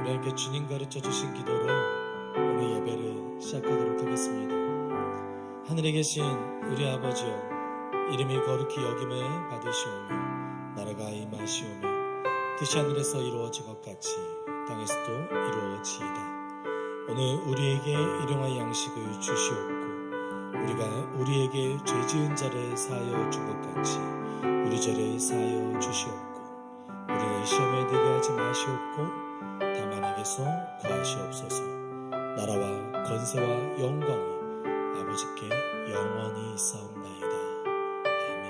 우리에게 주님 가르쳐 주신 기도로 오늘 예배를 시작하도록 하겠습니다. 하늘에 계신 우리 아버지여, 이름이 거룩히 여김을 받으시오며 나라가 임하시오며 뜻이 하늘에서 이루어진 것 같이 땅에서도 이루어지이다. 오늘 우리에게 일용할 양식을 주시옵고 우리가 우리에게 죄 지은 자를 사하여 준 것 같이 우리 죄를 사하여 주시옵고 우리를 시험에 들게 하지 마시옵고 다만 악에서 구하시옵소서. 나라와 권세와 영광이 아버지께 영원히 있사옵나이다. 아멘.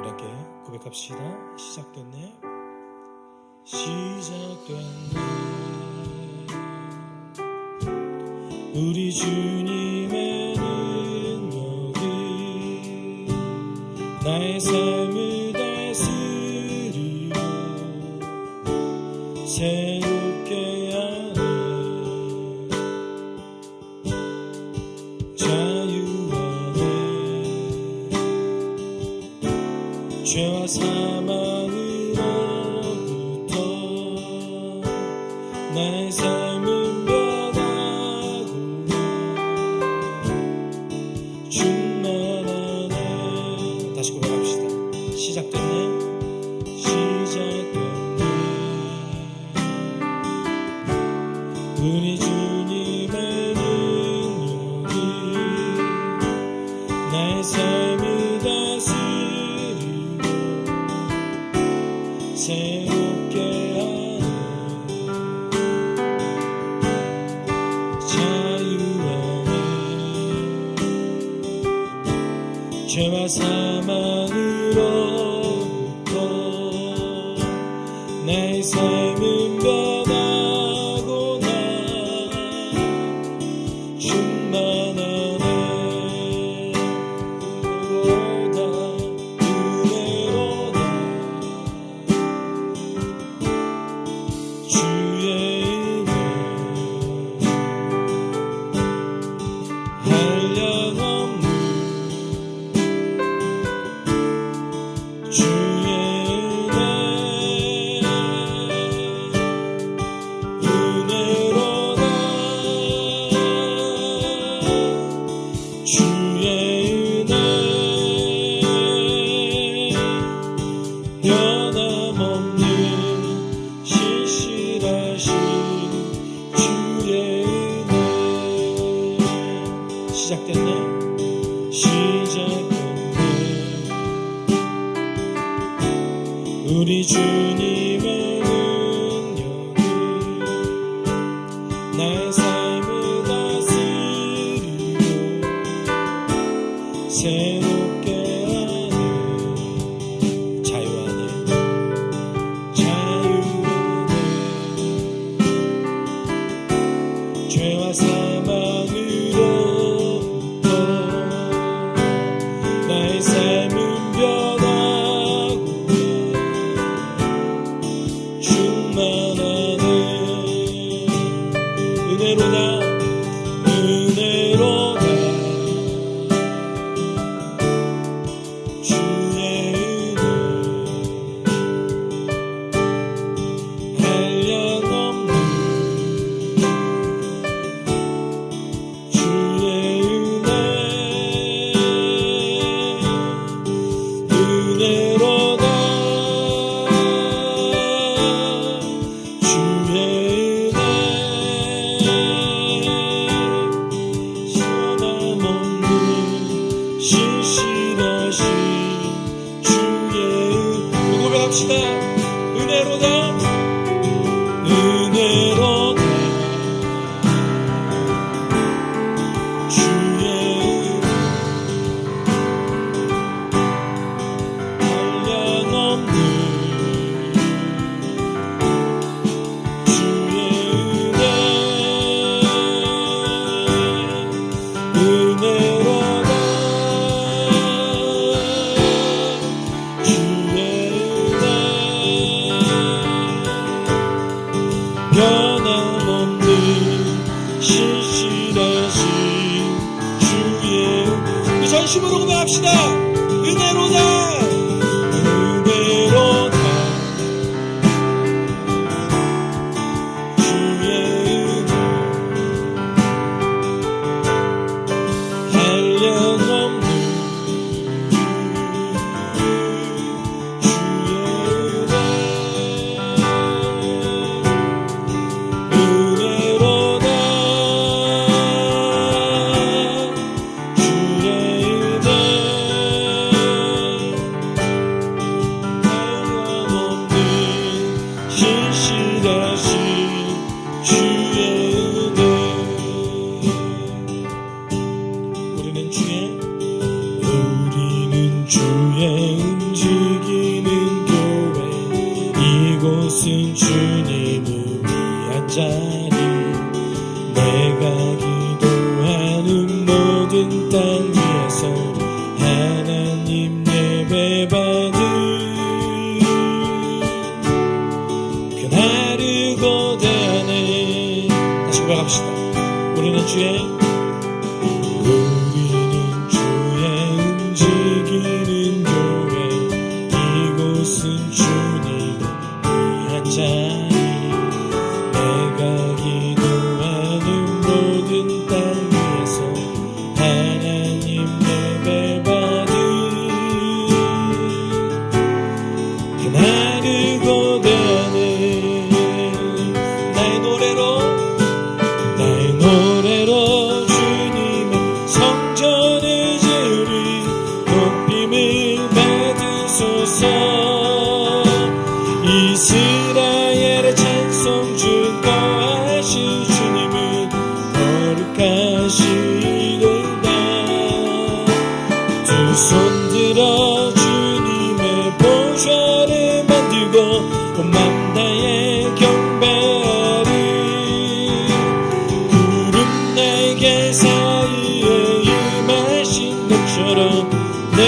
우리 함께 고백합시다. 시작됐네. 시작됐네. 우리 주님의 능력이 나의 삶을 다스리고 새롭게 하는 자유 안에 죄와 사망으로부터 나의 삶은 변하고 충만하네. 다시 고백합시다. 시작됐네. 시작됐네. 우리 주님의 능력이 나의 삶을 다스리고 새롭게 하는 자유 안에 죄와 사망으로부터 나의 삶은 변하고 나 충만하네. 은혜로다 주의 은혜 한량없는 주의 은혜로다 주의 은혜 변함없는 신실하신 주의 은혜. 시작됐네. 시작됐네. 우리 주님의 능력이 나의 삶을 다스리고 새롭게 하는 자유 안에 죄와 사망으로부터 나의 삶은 변하고 충만하네. 은혜로다 은혜로다 주의 은혜 한량없는 주의 은혜 은혜로다 주의 은혜 변함없는 신실하신 주의 은혜. 고백합시다. 은혜로다 은혜로다 주의 은혜 한량없는 주의 은혜 은혜로다 주의 은혜 변함없는 신실하신 주의 은혜. 그 전심으로 고백합시다. 은혜로다 주의 은혜 한량없는 우리는 주의 움직이는 교회 이곳은 주님을 위한 자리 내가 기도하는 모든 땅 위에서 하나님 예배받을 그날을 고대하네 다시 고백합시다 우리는 주의 움직이는 교회 이곳은 주님을 위한 자리 내가 기도하는 모든 땅 위에서 하나님 예배받을 그날을 고대하네 나의 노래로 주님의 성전을 이스라엘의 찬송 증거하실 주님은 거룩하시도다 두 손 들어 주님의 보좌를 만들고 온 맘 다해 경배하리 구름 날개 사이에 임하신 것처럼 내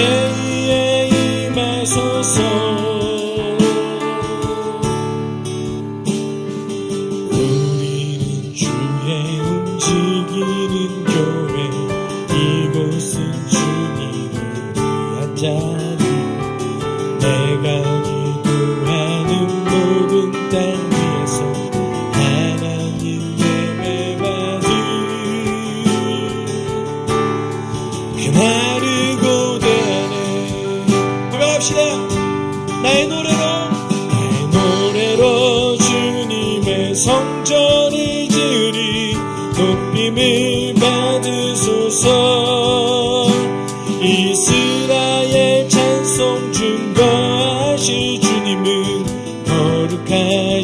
위에 임하소서 움직이는 교회 이곳은 주님을 위한 자리 내가 기도하는 모든 땅 위에서 하나님 예배받을 그날을 고대하네 고백합시다 나의 노래로 주님의 성전을 지으리 높임을 받으소서 이스라엘 찬송 증거하실 주님은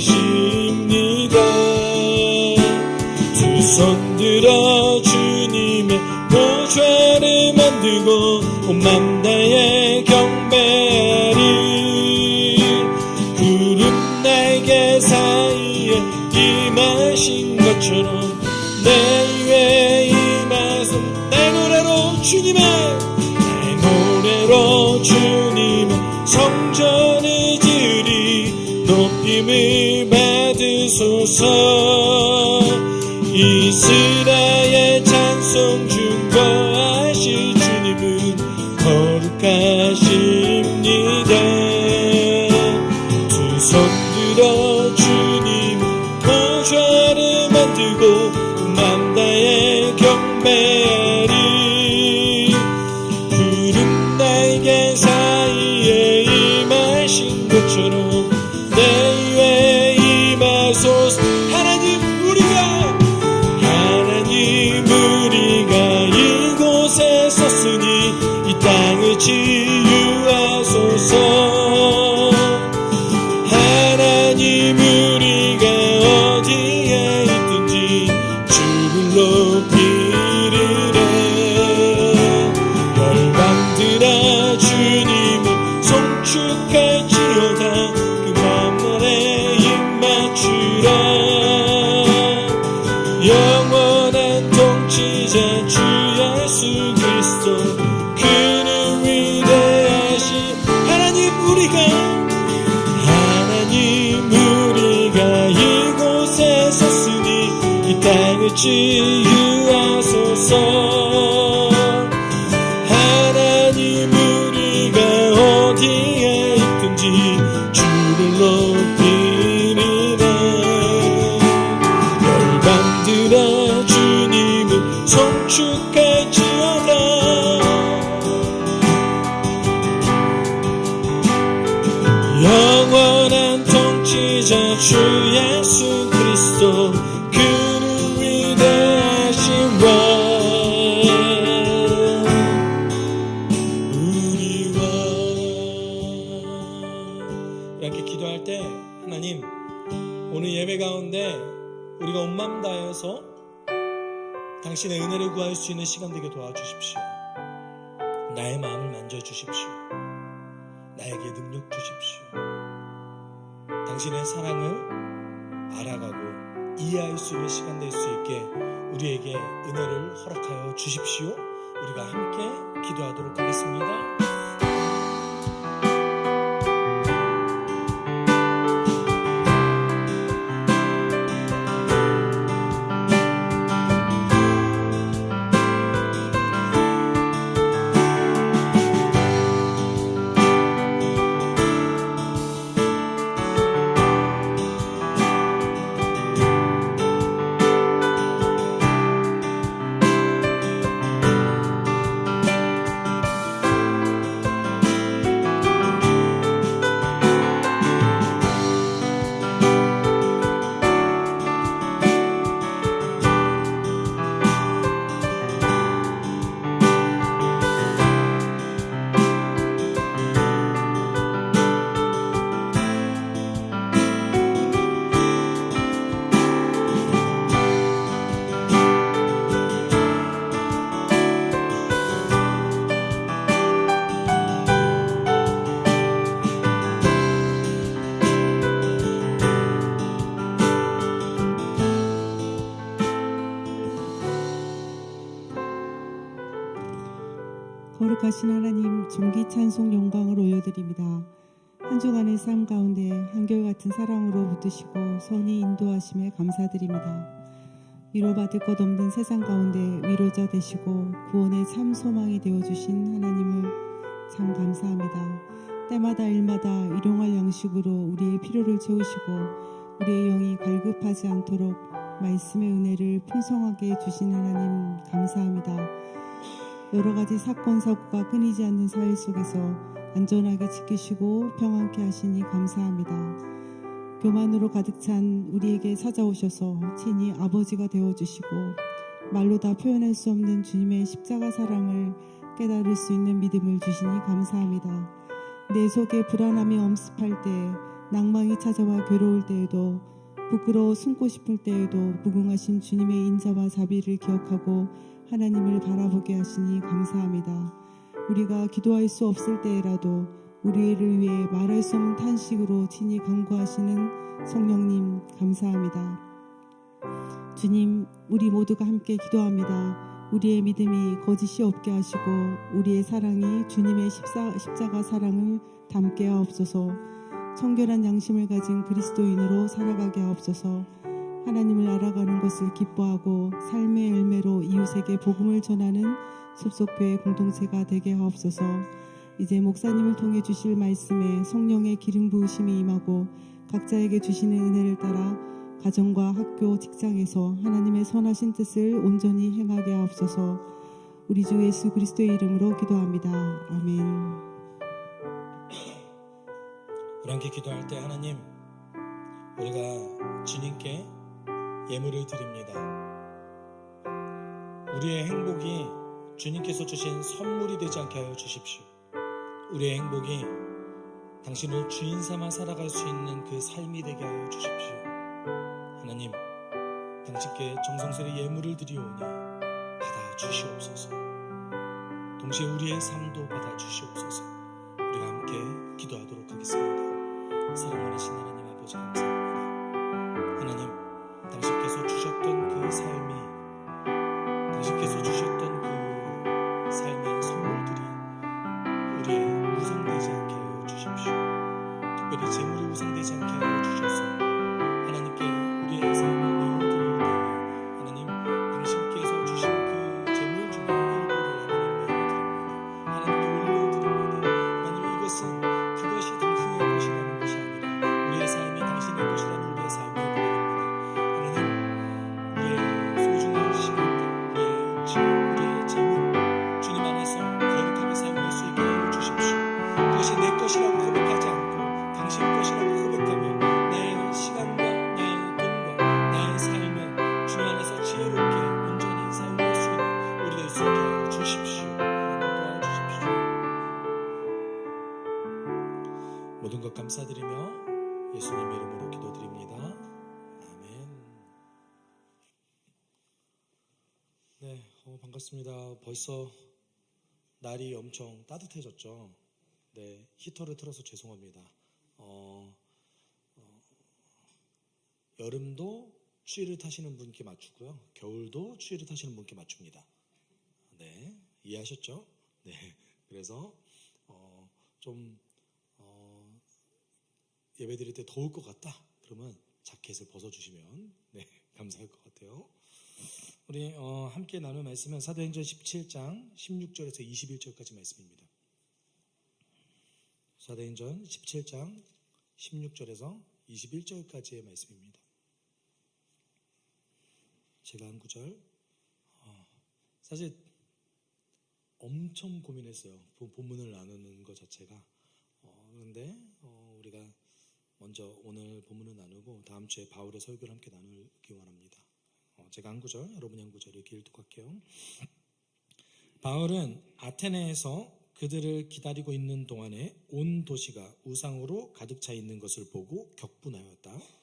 거룩하십니다 두 손 들어 주님의 보좌를 만들고 온 맘 다해 경배하리 구름 날개 사이에 임하신 것처럼 내 위에 임하소 나의 노래로 주님의 성전을 지으리 높임을 받으소서 이스라엘 찬송 증거하실 주님은 거룩하십니다 두 손 들어 주님 보좌를 만들고 맘 다해 경배하리 구름 날개 사이에 임하신 것처럼 내 위에 임하소서 하나님 우리가 이곳에 섰으니 이 땅을 치유하소서 하나님 우리가 어디에 있든지 주를 높이리라 열방들아 주님을 송축할지어다 그 만날에 입맞추라 영원한 통치자 주 예수 그리스도 그는 위대하신 하나님 우리가 이곳에 섰으니 이 땅을 치유하소서 하나님 우리가 이제 주 예수 그리스도 그는 위대하신 왕 우리와 이렇게 기도할 때 하나님 오늘 예배 가운데 우리가 온 마음 다해서 당신의 은혜를 구할 수 있는 시간 되게 도와주십시오. 나의 마음을 만져주십시오. 나에게 능력 주십시오. 당신의 사랑을 알아가고 이해할 수 있는 시간 될 수 있게 우리에게 은혜를 허락하여 주십시오. 우리가 함께 기도하도록 하겠습니다. 거룩하신 하나님, 존귀 찬송 영광을 올려드립니다. 한 주간의 삶 가운데 한결같은 사랑으로 붙드시고 선히 인도하심에 감사드립니다. 위로받을 것 없는 세상 가운데 위로자 되시고 구원의 참 소망이 되어주신 하나님을 참 감사합니다. 때마다 일마다 일용할 양식으로 우리의 필요를 채우시고 우리의 영이 갈급하지 않도록 말씀의 은혜를 풍성하게 주신 하나님 감사합니다. 여러 가지 사건 사고가 끊이지 않는 사회 속에서 안전하게 지키시고 평안케 하시니 감사합니다. 교만으로 가득 찬 우리에게 찾아오셔서 친히 아버지가 되어주시고 말로 다 표현할 수 없는 주님의 십자가 사랑을 깨달을 수 있는 믿음을 주시니 감사합니다. 내 속에 불안함이 엄습할 때, 낭망이 찾아와 괴로울 때에도, 부끄러워 숨고 싶을 때에도 무궁하신 주님의 인자와 자비를 기억하고 하나님을 바라보게 하시니 감사합니다. 우리가 기도할 수 없을 때라도 우리를 위해 말할 수 없는 탄식으로 친히 간구하시는 성령님 감사합니다. 주님, 우리 모두가 함께 기도합니다. 우리의 믿음이 거짓이 없게 하시고 우리의 사랑이 주님의 십자가 사랑을 담게 하옵소서. 청결한 양심을 가진 그리스도인으로 살아가게 하옵소서. 하나님을 알아가는 것을 기뻐하고 삶의 열매로 이웃에게 복음을 전하는 숲속교회 공동체가 되게 하옵소서. 이제 목사님을 통해 주실 말씀에 성령의 기름 부으심이 임하고 각자에게 주시는 은혜를 따라 가정과 학교, 직장에서 하나님의 선하신 뜻을 온전히 행하게 하옵소서. 우리 주 예수 그리스도의 이름으로 기도합니다. 아멘. 우리 함께 기도할 때 하나님, 우리가 주님께 예물을 드립니다. 우리의 행복이 주님께서 주신 선물이 되지 않게 하여 주십시오. 우리의 행복이 당신을 주인 삼아 살아갈 수 있는 그 삶이 되게 하여 주십시오. 하나님, 당신께 정성스레 예물을 드리오니 받아 주시옵소서. 동시에 우리의 삶도 받아 주시옵소서. 우리가 함께 기도하도록 하겠습니다. 사랑 많으신 하나님 아버지 감사합니다. 하나님, 당신께서 주셨던 그 삶이, 당신께서 주셨던 그 삶의 선물들이 우리의 우상되지 않게 하여 주십시오. 특별히 재물이 우상되지 않게 하여 주셔서 하나님께 우리의 삶을 내어드릴 때 하나님, 당신께서 주신 그 재물 중에 일부를 하나님께 올려드립니다. 하나님, 이것은 그것이 당신의 것이라는 것이 아니라 우리의 삶이 당신의 것이라는 우리의 삶을 드립니다. 하나님, 우리의 소중한 시간들, 우리의 집, 우리의 재물 주님 안에서 거룩하게 사용할 수 있게 하여 주십시오. 그것이 내 것이라고 고백하지 않고 당신 것이라고 고백하며 거룩 감사드리며 예수님 이름으로 기도드립니다. 아멘. 네, 반갑습니다. 벌써 날이 엄청 따뜻해졌죠. 네, 히터를 틀어서 죄송합니다. 여름도 추위를 타시는 분께 맞추고요. 겨울도 추위를 타시는 분께 맞춥니다. 네, 이해하셨죠? 네, 그래서 좀 예배 드릴 때 더울 것 같다. 그러면 자켓을 벗어주시면 네, 감사할 것 같아요. 우리 함께 나눌 말씀은 사도행전 17장 16절에서 21절까지 말씀입니다. 사도행전 17장 16절에서 21절까지의 말씀입니다. 제가 한 구절 사실 엄청 고민했어요. 본문을 나누는 것 자체가. 그런데 우리가 먼저 오늘 본문을 나누고 다음 주에 바울의 설교를 함께 나누기 원합니다. 제가 한 구절, 여러분이 한 구절 이렇게 읽도록할게요. 바울은 아테네에서 그들을 기다리고 있는 동안에 온 도시가 우상으로 가득 차 있는 것을 보고 격분하였다.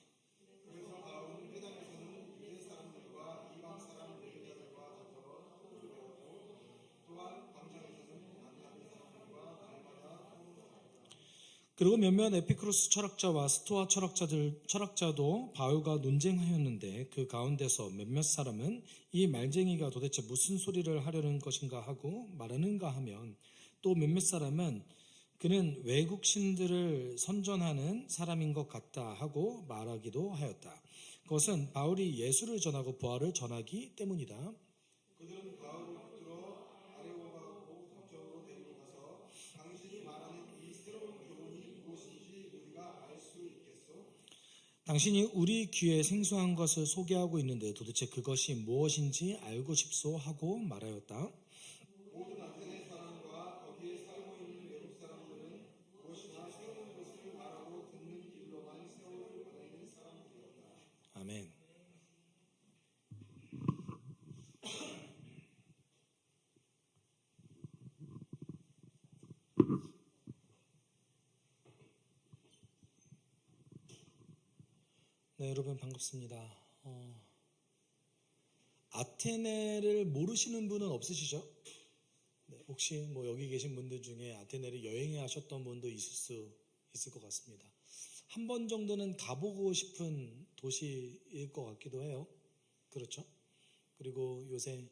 그리고 몇몇 에피크로스 철학자와 스토아 철학자도 바울과 논쟁하였는데 그 가운데서 몇몇 사람은 이 말쟁이가 도대체 무슨 소리를 하려는 것인가 하고 말하는가 하면 또 몇몇 사람은 그는 외국 신들을 선전하는 사람인 것 같다 하고 말하기도 하였다. 그것은 바울이 예수를 전하고 부활을 전하기 때문이다. 그들은 바울을 붙들어 아레오가고 북쪽으로 데리고 가서 당신이 말하는 이 새로운 교훈이 무엇인지 우리가 알 수 있겠소? 당신이 우리 귀에 생소한 것을 소개하고 있는데 도대체 그것이 무엇인지 알고 싶소 하고 말하였다. 모든 아테네 사람과 거기에 살고 있는 외국 사람들은 무엇이나 새로운 것을 말하고 듣는 길로만 세월을 보내는 사람들이었다. 아멘. 네, 여러분 반갑습니다. 아테네를 모르시는 분은 없으시죠? 네, 혹시 뭐 여기 계신 분들 중에 아테네를 여행해 하셨던 분도 있을 것 같습니다. 한 번 정도는 가보고 싶은 도시일 것 같기도 해요. 그렇죠? 그리고 요새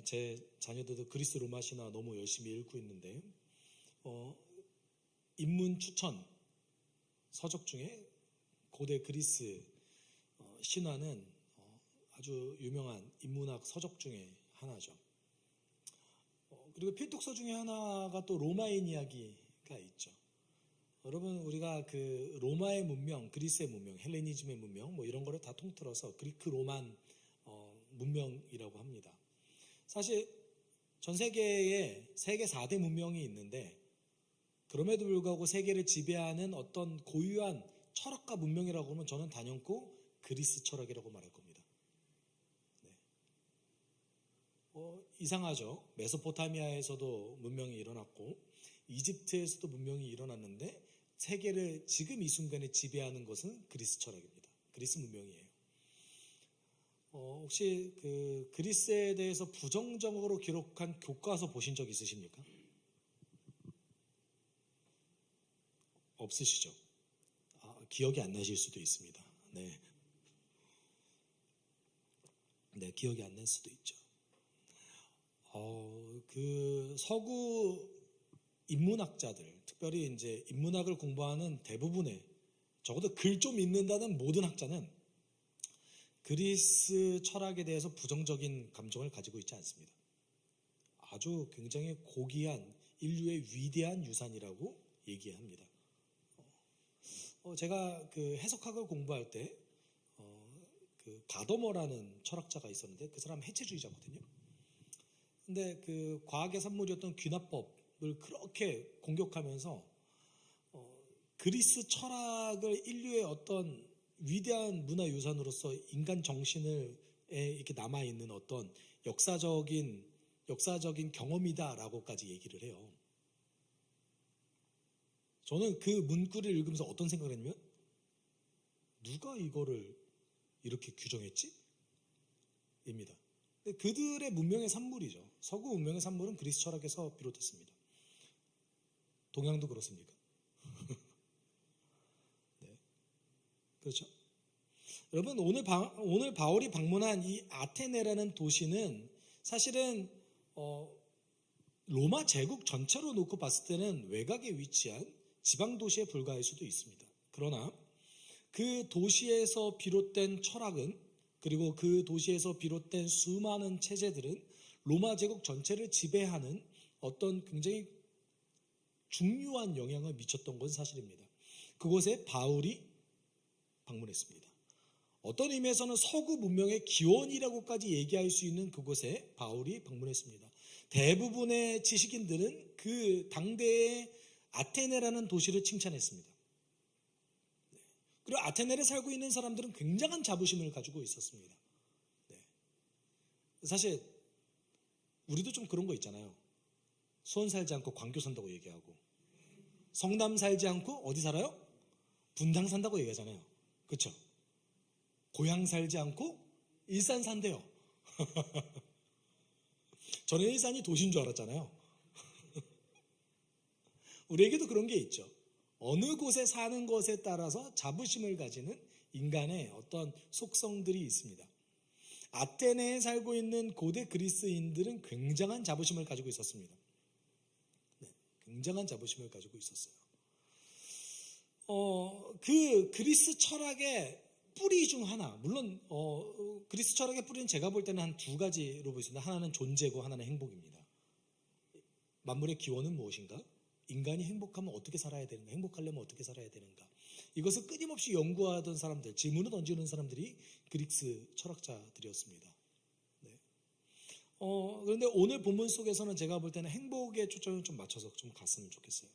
제 자녀들도 그리스 로마 신화 너무 열심히 읽고 있는데 인문 추천 서적 중에 고대 그리스 신화는 아주 유명한 인문학 서적 중에 하나죠. 그리고 필독서 중에 하나가 또 로마인 이야기가 있죠. 여러분 우리가 그 로마의 문명, 그리스의 문명, 헬레니즘의 문명 뭐 이런 거를 다 통틀어서 그리크 로만 문명이라고 합니다. 사실 전 세계에 세계 4대 문명이 있는데 그럼에도 불구하고 세계를 지배하는 어떤 고유한 철학과 문명이라고 하면 저는 단연코 그리스 철학이라고 말할 겁니다. 네. 이상하죠. 메소포타미아에서도 문명이 일어났고 이집트에서도 문명이 일어났는데 세계를 지금 이 순간에 지배하는 것은 그리스 철학입니다. 그리스 문명이에요. 혹시 그 그리스에 대해서 부정적으로 기록한 교과서 보신 적 있으십니까? 없으시죠? 기억이 안 나실 수도 있습니다. 네. 네, 기억이 안 날 수도 있죠. 그 서구 인문학자들, 특별히 이제 인문학을 공부하는 대부분의 적어도 글 좀 읽는다는 모든 학자는 그리스 철학에 대해서 부정적인 감정을 가지고 있지 않습니다. 아주 굉장히 고귀한 인류의 위대한 유산이라고 얘기합니다. 제가 그 해석학을 공부할 때 그 가더머라는 철학자가 있었는데 그 사람 해체주의자거든요. 근데 그 과학의 산물이었던 귀납법을 그렇게 공격하면서 그리스 철학을 인류의 어떤 위대한 문화유산으로서 인간 정신에 이렇게 남아있는 어떤 역사적인 경험이다라고까지 얘기를 해요. 저는 그 문구를 읽으면서 어떤 생각을 했냐면 누가 이거를 이렇게 규정했지? 입니다. 근데 그들의 문명의 산물이죠. 서구 문명의 산물은 그리스 철학에서 비롯했습니다. 동양도 그렇습니까? 네. 그렇죠. 여러분 오늘 바울이 방문한 이 아테네라는 도시는 사실은 로마 제국 전체로 놓고 봤을 때는 외곽에 위치한 지방 도시에 불과할 수도 있습니다. 그러나 그 도시에서 비롯된 철학은 그리고 그 도시에서 비롯된 수많은 체제들은 로마 제국 전체를 지배하는 어떤 굉장히 중요한 영향을 미쳤던 건 사실입니다. 그곳에 바울이 방문했습니다. 어떤 의미에서는 서구 문명의 기원이라고까지 얘기할 수 있는 그곳에 바울이 방문했습니다. 대부분의 지식인들은 그 당대의 아테네라는 도시를 칭찬했습니다. 그리고 아테네에 살고 있는 사람들은 굉장한 자부심을 가지고 있었습니다. 사실 우리도 좀 그런 거 있잖아요. 수원 살지 않고 광교 산다고 얘기하고 성남 살지 않고 어디 살아요? 분당 산다고 얘기하잖아요. 그렇죠? 고향 살지 않고 일산 산대요. 저는 일산이 도시인 줄 알았잖아요. 우리에게도 그런 게 있죠. 어느 곳에 사는 것에 따라서 자부심을 가지는 인간의 어떤 속성들이 있습니다. 아테네에 살고 있는 고대 그리스인들은 굉장한 자부심을 가지고 있었습니다. 네, 굉장한 자부심을 가지고 있었어요. 그 그리스 철학의 뿌리 중 하나, 물론 그리스 철학의 뿌리는 제가 볼 때는 한 두 가지로 보겠습니다. 하나는 존재고 하나는 행복입니다. 만물의 기원은 무엇인가? 인간이 행복하면 어떻게 살아야 되는가? 행복하려면 어떻게 살아야 되는가? 이것을 끊임없이 연구하던 사람들, 질문을 던지는 사람들이 그리스 철학자들이었습니다. 네. 그런데 오늘 본문 속에서는 제가 볼 때는 행복에 초점을 좀 맞춰서 좀 갔으면 좋겠어요.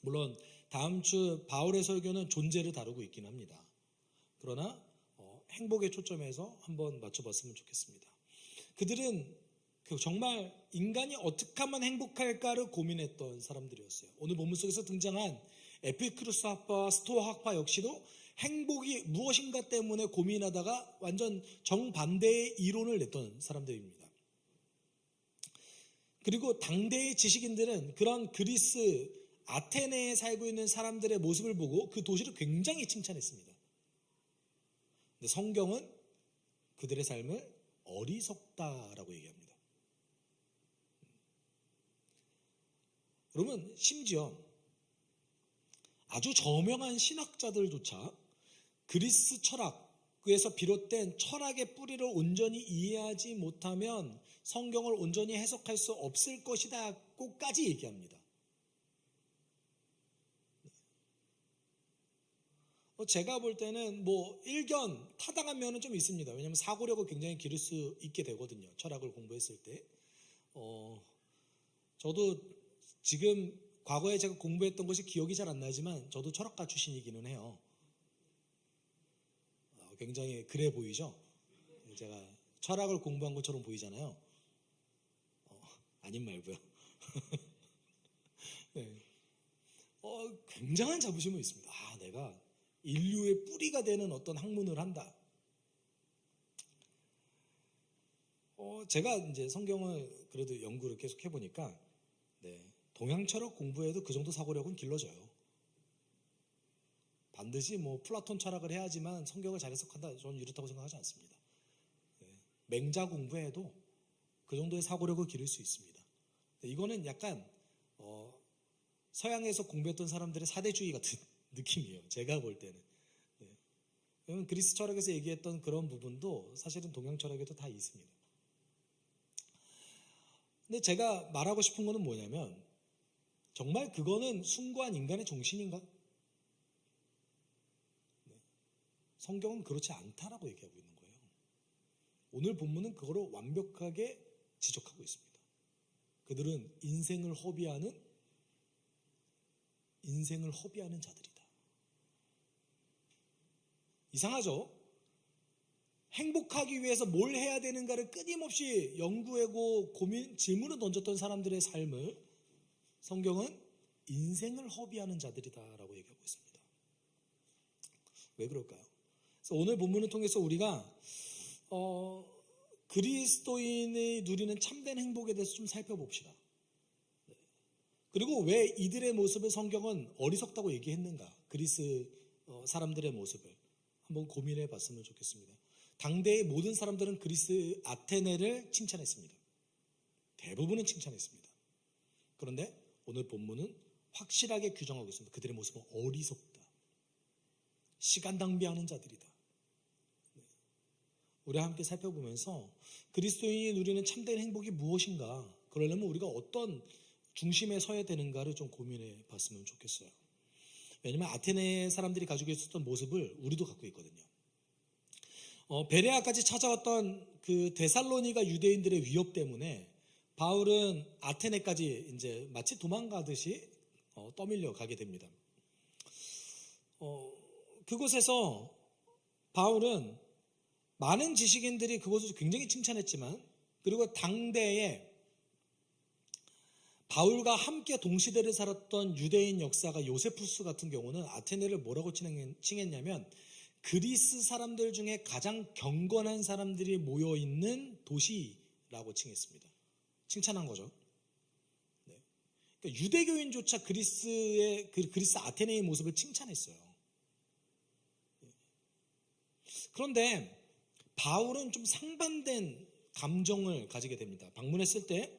물론 다음 주 바울의 설교는 존재를 다루고 있긴 합니다. 그러나 행복에 초점해서 한번 맞춰봤으면 좋겠습니다. 그들은 정말 인간이 어떻게 하면 행복할까를 고민했던 사람들이었어요. 오늘 본문 속에서 등장한 에피쿠로스 학파와 스토아 학파 역시도 행복이 무엇인가 때문에 고민하다가 완전 정반대의 이론을 냈던 사람들입니다. 그리고 당대의 지식인들은 그런 그리스 아테네에 살고 있는 사람들의 모습을 보고 그 도시를 굉장히 칭찬했습니다. 근데 성경은 그들의 삶을 어리석다라고 얘기합니다. 여러분, 심지어 아주 저명한 신학자들조차 그리스 철학에서 비롯된 철학의 뿌리를 온전히 이해하지 못하면 성경을 온전히 해석할 수 없을 것이다고까지 얘기합니다. 제가 볼 때는 일견 타당한 면은 좀 있습니다. 왜냐하면 사고력을 굉장히 기를 수 있게 되거든요. 철학을 공부했을 때. 저도 지금 과거에 제가 공부했던 것이 기억이 잘 안 나지만 저도 철학가 출신이기는 해요. 굉장히 그래 보이죠? 제가 철학을 공부한 것처럼 보이잖아요. 아님 말고요. 네. 굉장한 자부심은 있습니다. 내가 인류의 뿌리가 되는 어떤 학문을 한다. 제가 이제 성경을 그래도 연구를 계속 해보니까, 동양 철학 공부에도 그 정도 사고력은 길러져요. 반드시 플라톤 철학을 해야지만 성경을 잘 해석한다. 저는 이렇다고 생각하지 않습니다. 맹자 공부에도 그 정도의 사고력을 기를 수 있습니다. 이거는 약간 서양에서 공부했던 사람들의 사대주의 같은 느낌이에요. 제가 볼 때는. 왜냐하면 그리스 철학에서 얘기했던 그런 부분도 사실은 동양 철학에도 다 있습니다. 근데 제가 말하고 싶은 거는 뭐냐면 정말 그거는 숭고한 인간의 정신인가? 성경은 그렇지 않다라고 얘기하고 있는 거예요. 오늘 본문은 그거를 완벽하게 지적하고 있습니다. 그들은 인생을 허비하는 자들이다. 이상하죠? 행복하기 위해서 뭘 해야 되는가를 끊임없이 연구하고 질문을 던졌던 사람들의 삶을 성경은 인생을 허비하는 자들이다라고 얘기하고 있습니다. 왜 그럴까요? 그래서 오늘 본문을 통해서 우리가 그리스도인이 누리는 참된 행복에 대해서 좀 살펴봅시다. 그리고 왜 이들의 모습을 성경은 어리석다고 얘기했는가? 그리스 사람들의 모습을 한번 고민해 봤으면 좋겠습니다. 당대의 모든 사람들은 그리스 아테네를 칭찬했습니다. 대부분은 칭찬했습니다. 그런데 오늘 본문은 확실하게 규정하고 있습니다. 그들의 모습은 어리석다. 시간 낭비하는 자들이다. 우리와 함께 살펴보면서 그리스도인이 누리는 참된 행복이 무엇인가? 그러려면 우리가 어떤 중심에 서야 되는가를 좀 고민해 봤으면 좋겠어요. 왜냐하면 아테네 사람들이 가지고 있었던 모습을 우리도 갖고 있거든요. 베레아까지 찾아왔던 그 데살로니가 유대인들의 위협 때문에 바울은 아테네까지 이제 마치 도망가듯이 떠밀려 가게 됩니다. 그곳에서 바울은 많은 지식인들이 그곳을 굉장히 칭찬했지만, 그리고 당대에 바울과 함께 동시대를 살았던 유대인 역사가 요세푸스 같은 경우는 아테네를 뭐라고 칭했냐면 그리스 사람들 중에 가장 경건한 사람들이 모여있는 도시라고 칭했습니다. 칭찬한 거죠. 네. 그러니까 유대교인조차 그리스 아테네의 모습을 칭찬했어요. 네. 그런데 바울은 좀 상반된 감정을 가지게 됩니다. 방문했을 때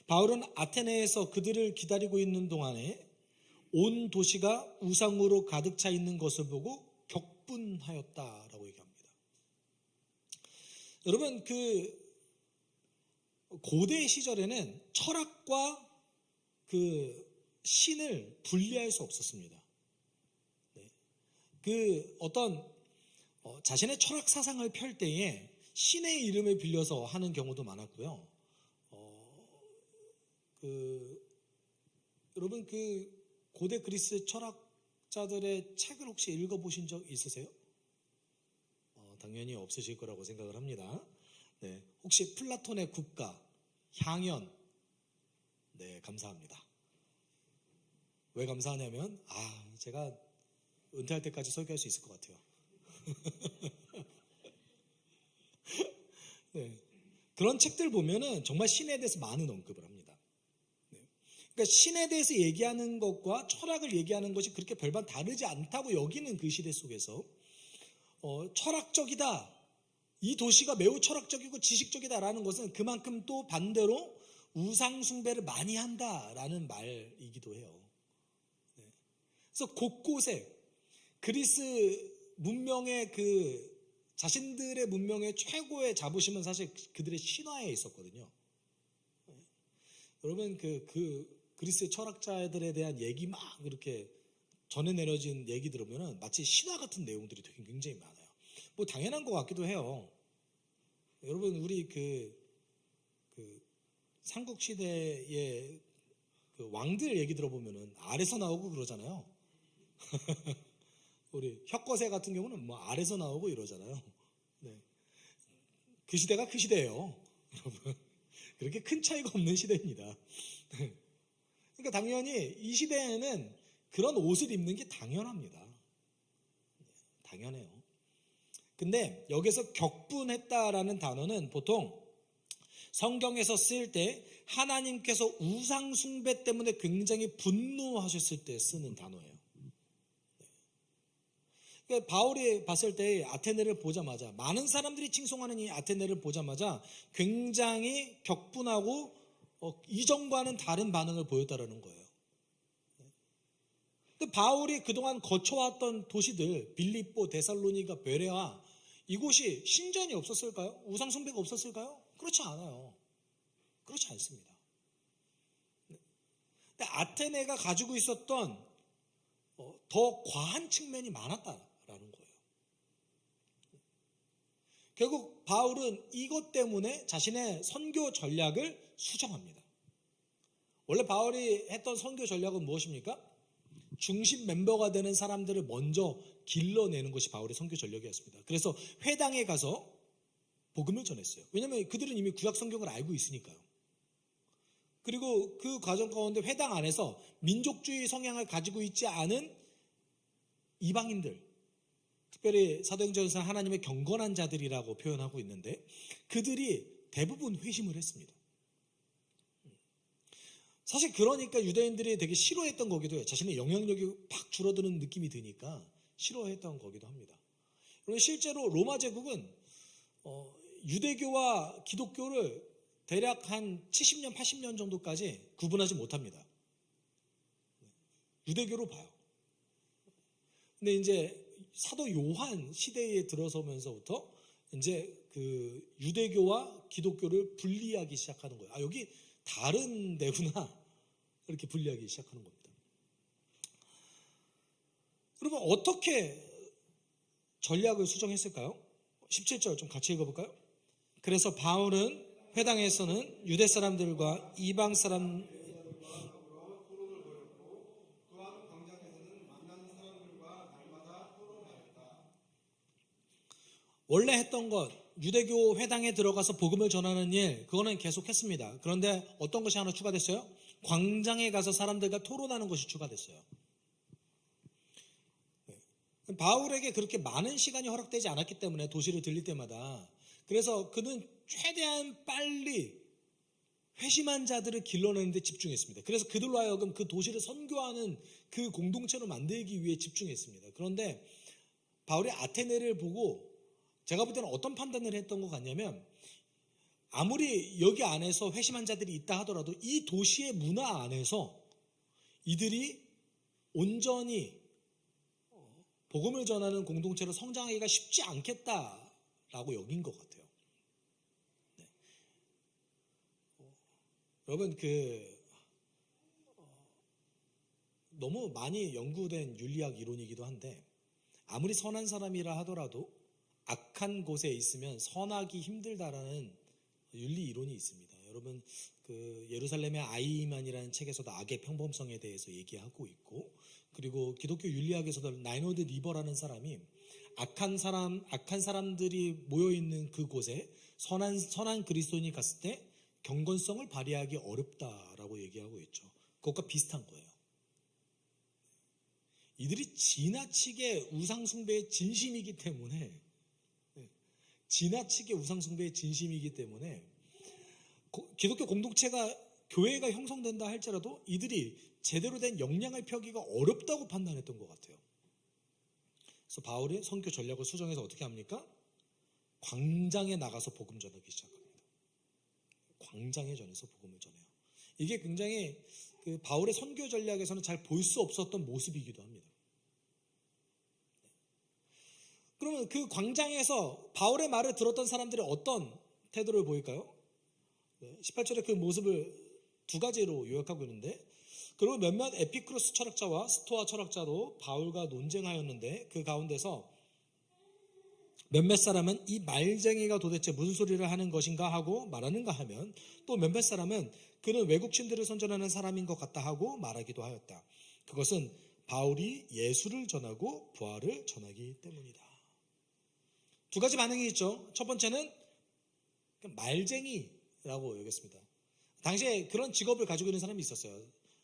바울은 아테네에서 그들을 기다리고 있는 동안에 온 도시가 우상으로 가득 차 있는 것을 보고 격분하였다라고 얘기합니다. 여러분, 그 고대 시절에는 철학과 그 신을 분리할 수 없었습니다. 네. 그 어떤 자신의 철학 사상을 펼 때에 신의 이름을 빌려서 하는 경우도 많았고요. 여러분, 그 고대 그리스 철학자들의 책을 혹시 읽어보신 적 있으세요? 당연히 없으실 거라고 생각을 합니다. 네, 혹시 플라톤의 국가, 향연? 네, 감사합니다. 왜 감사하냐면 제가 은퇴할 때까지 설교할 수 있을 것 같아요. 네, 그런 책들 보면은 정말 신에 대해서 많은 언급을 합니다. 네, 그러니까 신에 대해서 얘기하는 것과 철학을 얘기하는 것이 그렇게 별반 다르지 않다고 여기는 그 시대 속에서 철학적이다, 이 도시가 매우 철학적이고 지식적이다라는 것은 그만큼 또 반대로 우상 숭배를 많이 한다라는 말이기도 해요. 네. 그래서 곳곳에 그리스 문명의 그 자신들의 문명의 최고의 자부심은 사실 그들의 신화에 있었거든요. 네. 여러분, 그리스 철학자들에 대한 얘기 막 이렇게 전해 내려진 얘기 들으면 마치 신화 같은 내용들이 되게 굉장히 많아요. 뭐 당연한 것 같기도 해요. 여러분, 우리 그 삼국시대의 그 왕들 얘기 들어보면은 알에서 나오고 그러잖아요. 우리 혁거세 같은 경우는 뭐 알에서 나오고 이러잖아요. 네. 그 시대가 그 시대예요, 여러분. 그렇게 큰 차이가 없는 시대입니다. 네. 그러니까 당연히 이 시대에는 그런 옷을 입는 게 당연합니다. 네, 당연해요. 근데 여기서 격분했다라는 단어는 보통 성경에서 쓸 때 하나님께서 우상 숭배 때문에 굉장히 분노하셨을 때 쓰는 단어예요. 그러니까 바울이 봤을 때 아테네를 보자마자, 많은 사람들이 칭송하는 이 아테네를 보자마자 굉장히 격분하고 이전과는 다른 반응을 보였다라는 거예요. 근데 바울이 그동안 거쳐왔던 도시들, 빌립보, 데살로니가, 베레아, 이곳이 신전이 없었을까요? 우상 숭배가 없었을까요? 그렇지 않아요. 그렇지 않습니다. 근데 아테네가 가지고 있었던 더 과한 측면이 많았다라는 거예요. 결국 바울은 이것 때문에 자신의 선교 전략을 수정합니다. 원래 바울이 했던 선교 전략은 무엇입니까? 중심 멤버가 되는 사람들을 먼저 길러내는 것이 바울의 선교 전략이었습니다. 그래서 회당에 가서 복음을 전했어요. 왜냐하면 그들은 이미 구약 성경을 알고 있으니까요. 그리고 그 과정 가운데 회당 안에서 민족주의 성향을 가지고 있지 않은 이방인들, 특별히 사도행전에서 하나님의 경건한 자들이라고 표현하고 있는데 그들이 대부분 회심을 했습니다. 사실 그러니까 유대인들이 되게 싫어했던 거기도 해요. 자신의 영향력이 팍 줄어드는 느낌이 드니까 싫어했던 거기도 합니다. 그리고 실제로 로마 제국은 유대교와 기독교를 대략 한 70년, 80년 정도까지 구분하지 못합니다. 유대교로 봐요. 근데 이제 사도 요한 시대에 들어서면서부터 이제 그 유대교와 기독교를 분리하기 시작하는 거예요. 아, 여기 다른 데구나. 이렇게 분리하기 시작하는 겁니다. 여러분, 어떻게 전략을 수정했을까요? 17절 좀 같이 읽어볼까요? 그래서 바울은 회당에서는 유대 사람들과 이방 사람 원래 했던 것, 유대교 회당에 들어가서 복음을 전하는 일, 그거는 계속했습니다. 그런데 어떤 것이 하나 추가됐어요? 광장에 가서 사람들과 토론하는 것이 추가됐어요. 바울에게 그렇게 많은 시간이 허락되지 않았기 때문에 도시를 들릴 때마다, 그래서 그는 최대한 빨리 회심한 자들을 길러내는 데 집중했습니다. 그래서 그들로 하여금 그 도시를 선교하는 그 공동체로 만들기 위해 집중했습니다. 그런데 바울이 아테네를 보고 제가 볼 때는 어떤 판단을 했던 것 같냐면, 아무리 여기 안에서 회심한 자들이 있다 하더라도 이 도시의 문화 안에서 이들이 온전히 복음을 전하는 공동체로 성장하기가 쉽지 않겠다라고 여긴 것 같아요. 네. 여러분, 너무 많이 연구된 윤리학 이론이기도 한데, 아무리 선한 사람이라 하더라도 악한 곳에 있으면 선하기 힘들다라는 윤리 이론이 있습니다. 여러분, 그 예루살렘의 아이만이라는 책에서도 악의 평범성에 대해서 얘기하고 있고, 그리고 기독교 윤리학에서도 라이노드 리버라는 사람이 악한 사람들이 모여 있는 그곳에 선한 그리스도인이 갔을 때 경건성을 발휘하기 어렵다라고 얘기하고 있죠. 그것과 비슷한 거예요. 이들이 지나치게 우상숭배의 진심이기 때문에 기독교 공동체가, 교회가 형성된다 할지라도 이들이 제대로 된 역량을 펴기가 어렵다고 판단했던 것 같아요. 그래서 바울이 선교 전략을 수정해서 어떻게 합니까? 광장에 나가서 복음 전하기 시작합니다. 광장에 전해서 복음을 전해요. 이게 굉장히 그 바울의 선교 전략에서는 잘 볼 수 없었던 모습이기도 합니다. 그러면 그 광장에서 바울의 말을 들었던 사람들이 어떤 태도를 보일까요? 18절에 그 모습을 두 가지로 요약하고 있는데, 그리고 몇몇 에피크로스 철학자와 스토아 철학자도 바울과 논쟁하였는데 그 가운데서 몇몇 사람은 이 말쟁이가 도대체 무슨 소리를 하는 것인가 하고 말하는가 하면, 또 몇몇 사람은 그는 외국신들을 선전하는 사람인 것 같다 하고 말하기도 하였다. 그것은 바울이 예수를 전하고 부활을 전하기 때문이다. 두 가지 반응이 있죠. 첫 번째는 말쟁이라고 여겼습니다. 당시에 그런 직업을 가지고 있는 사람이 있었어요.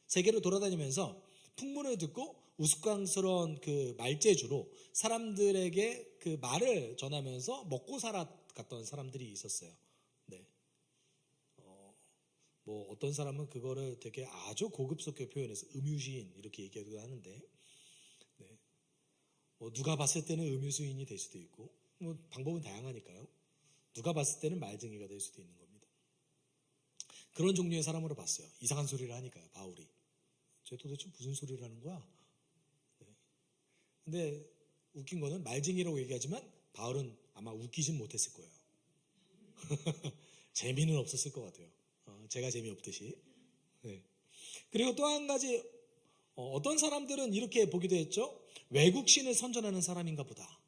세계를 돌아다니면서 풍문을 듣고 우스꽝스러운 그 말재주로 사람들에게 그 말을 전하면서 먹고 살아갔던 사람들이 있었어요. 네. 뭐 어떤 사람은 그거를 되게 아주 고급스럽게 표현해서 음유시인 이렇게 얘기하기도 하는데, 네. 뭐 누가 봤을 때는 음유수인이 될 수도 있고, 뭐 방법은 다양하니까요. 누가 봤을 때는 말쟁이가 될 수도 있는 겁니다. 그런 종류의 사람으로 봤어요. 이상한 소리를 하니까요, 바울이. 쟤 도대체 무슨 소리를 하는 거야? 네. 근데 웃긴 거는 말쟁이라고 얘기하지만 바울은 아마 웃기진 못했을 거예요. 재미는 없었을 것 같아요. 제가 재미없듯이. 네. 그리고 또 한 가지, 어떤 사람들은 이렇게 보기도 했죠. 외국신을 선전하는 사람인가 보다.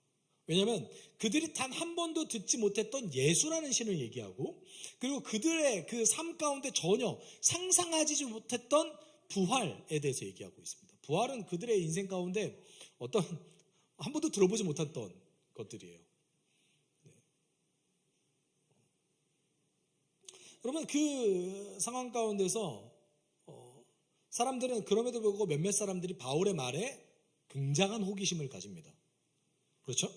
왜냐하면 그들이 단 한 번도 듣지 못했던 예수라는 신을 얘기하고, 그리고 그들의 그 삶 가운데 전혀 상상하지 못했던 부활에 대해서 얘기하고 있습니다. 부활은 그들의 인생 가운데 어떤 한 번도 들어보지 못했던 것들이에요. 네. 여러분 그 상황 가운데서 사람들은 그럼에도 불구하고 몇몇 사람들이 바울의 말에 굉장한 호기심을 가집니다. 그렇죠?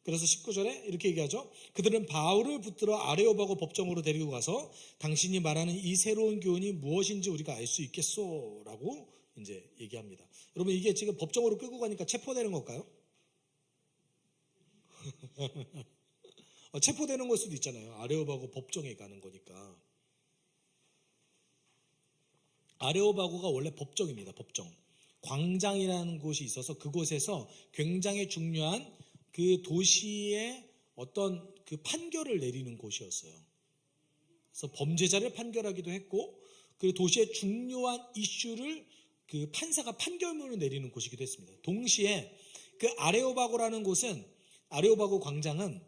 그래서 19절에 이렇게 얘기하죠. 그들은 바울을 붙들어 아레오바고 법정으로 데리고 가서 당신이 말하는 이 새로운 교훈이 무엇인지 우리가 알 수 있겠소? 라고 이제 얘기합니다. 여러분 이게 지금 법정으로 끌고 가니까 체포되는 걸까요? 체포되는 걸 수도 있잖아요. 아레오바고 법정에 가는 거니까. 아레오바고가 원래 법정입니다. 법정. 광장이라는 곳이 있어서 그곳에서 굉장히 중요한 그 도시의 어떤 그 판결을 내리는 곳이었어요. 그래서 범죄자를 판결하기도 했고, 그 도시의 중요한 이슈를 그 판사가 판결문을 내리는 곳이기도 했습니다. 동시에 그 아레오바고라는 곳은, 아레오바고 광장은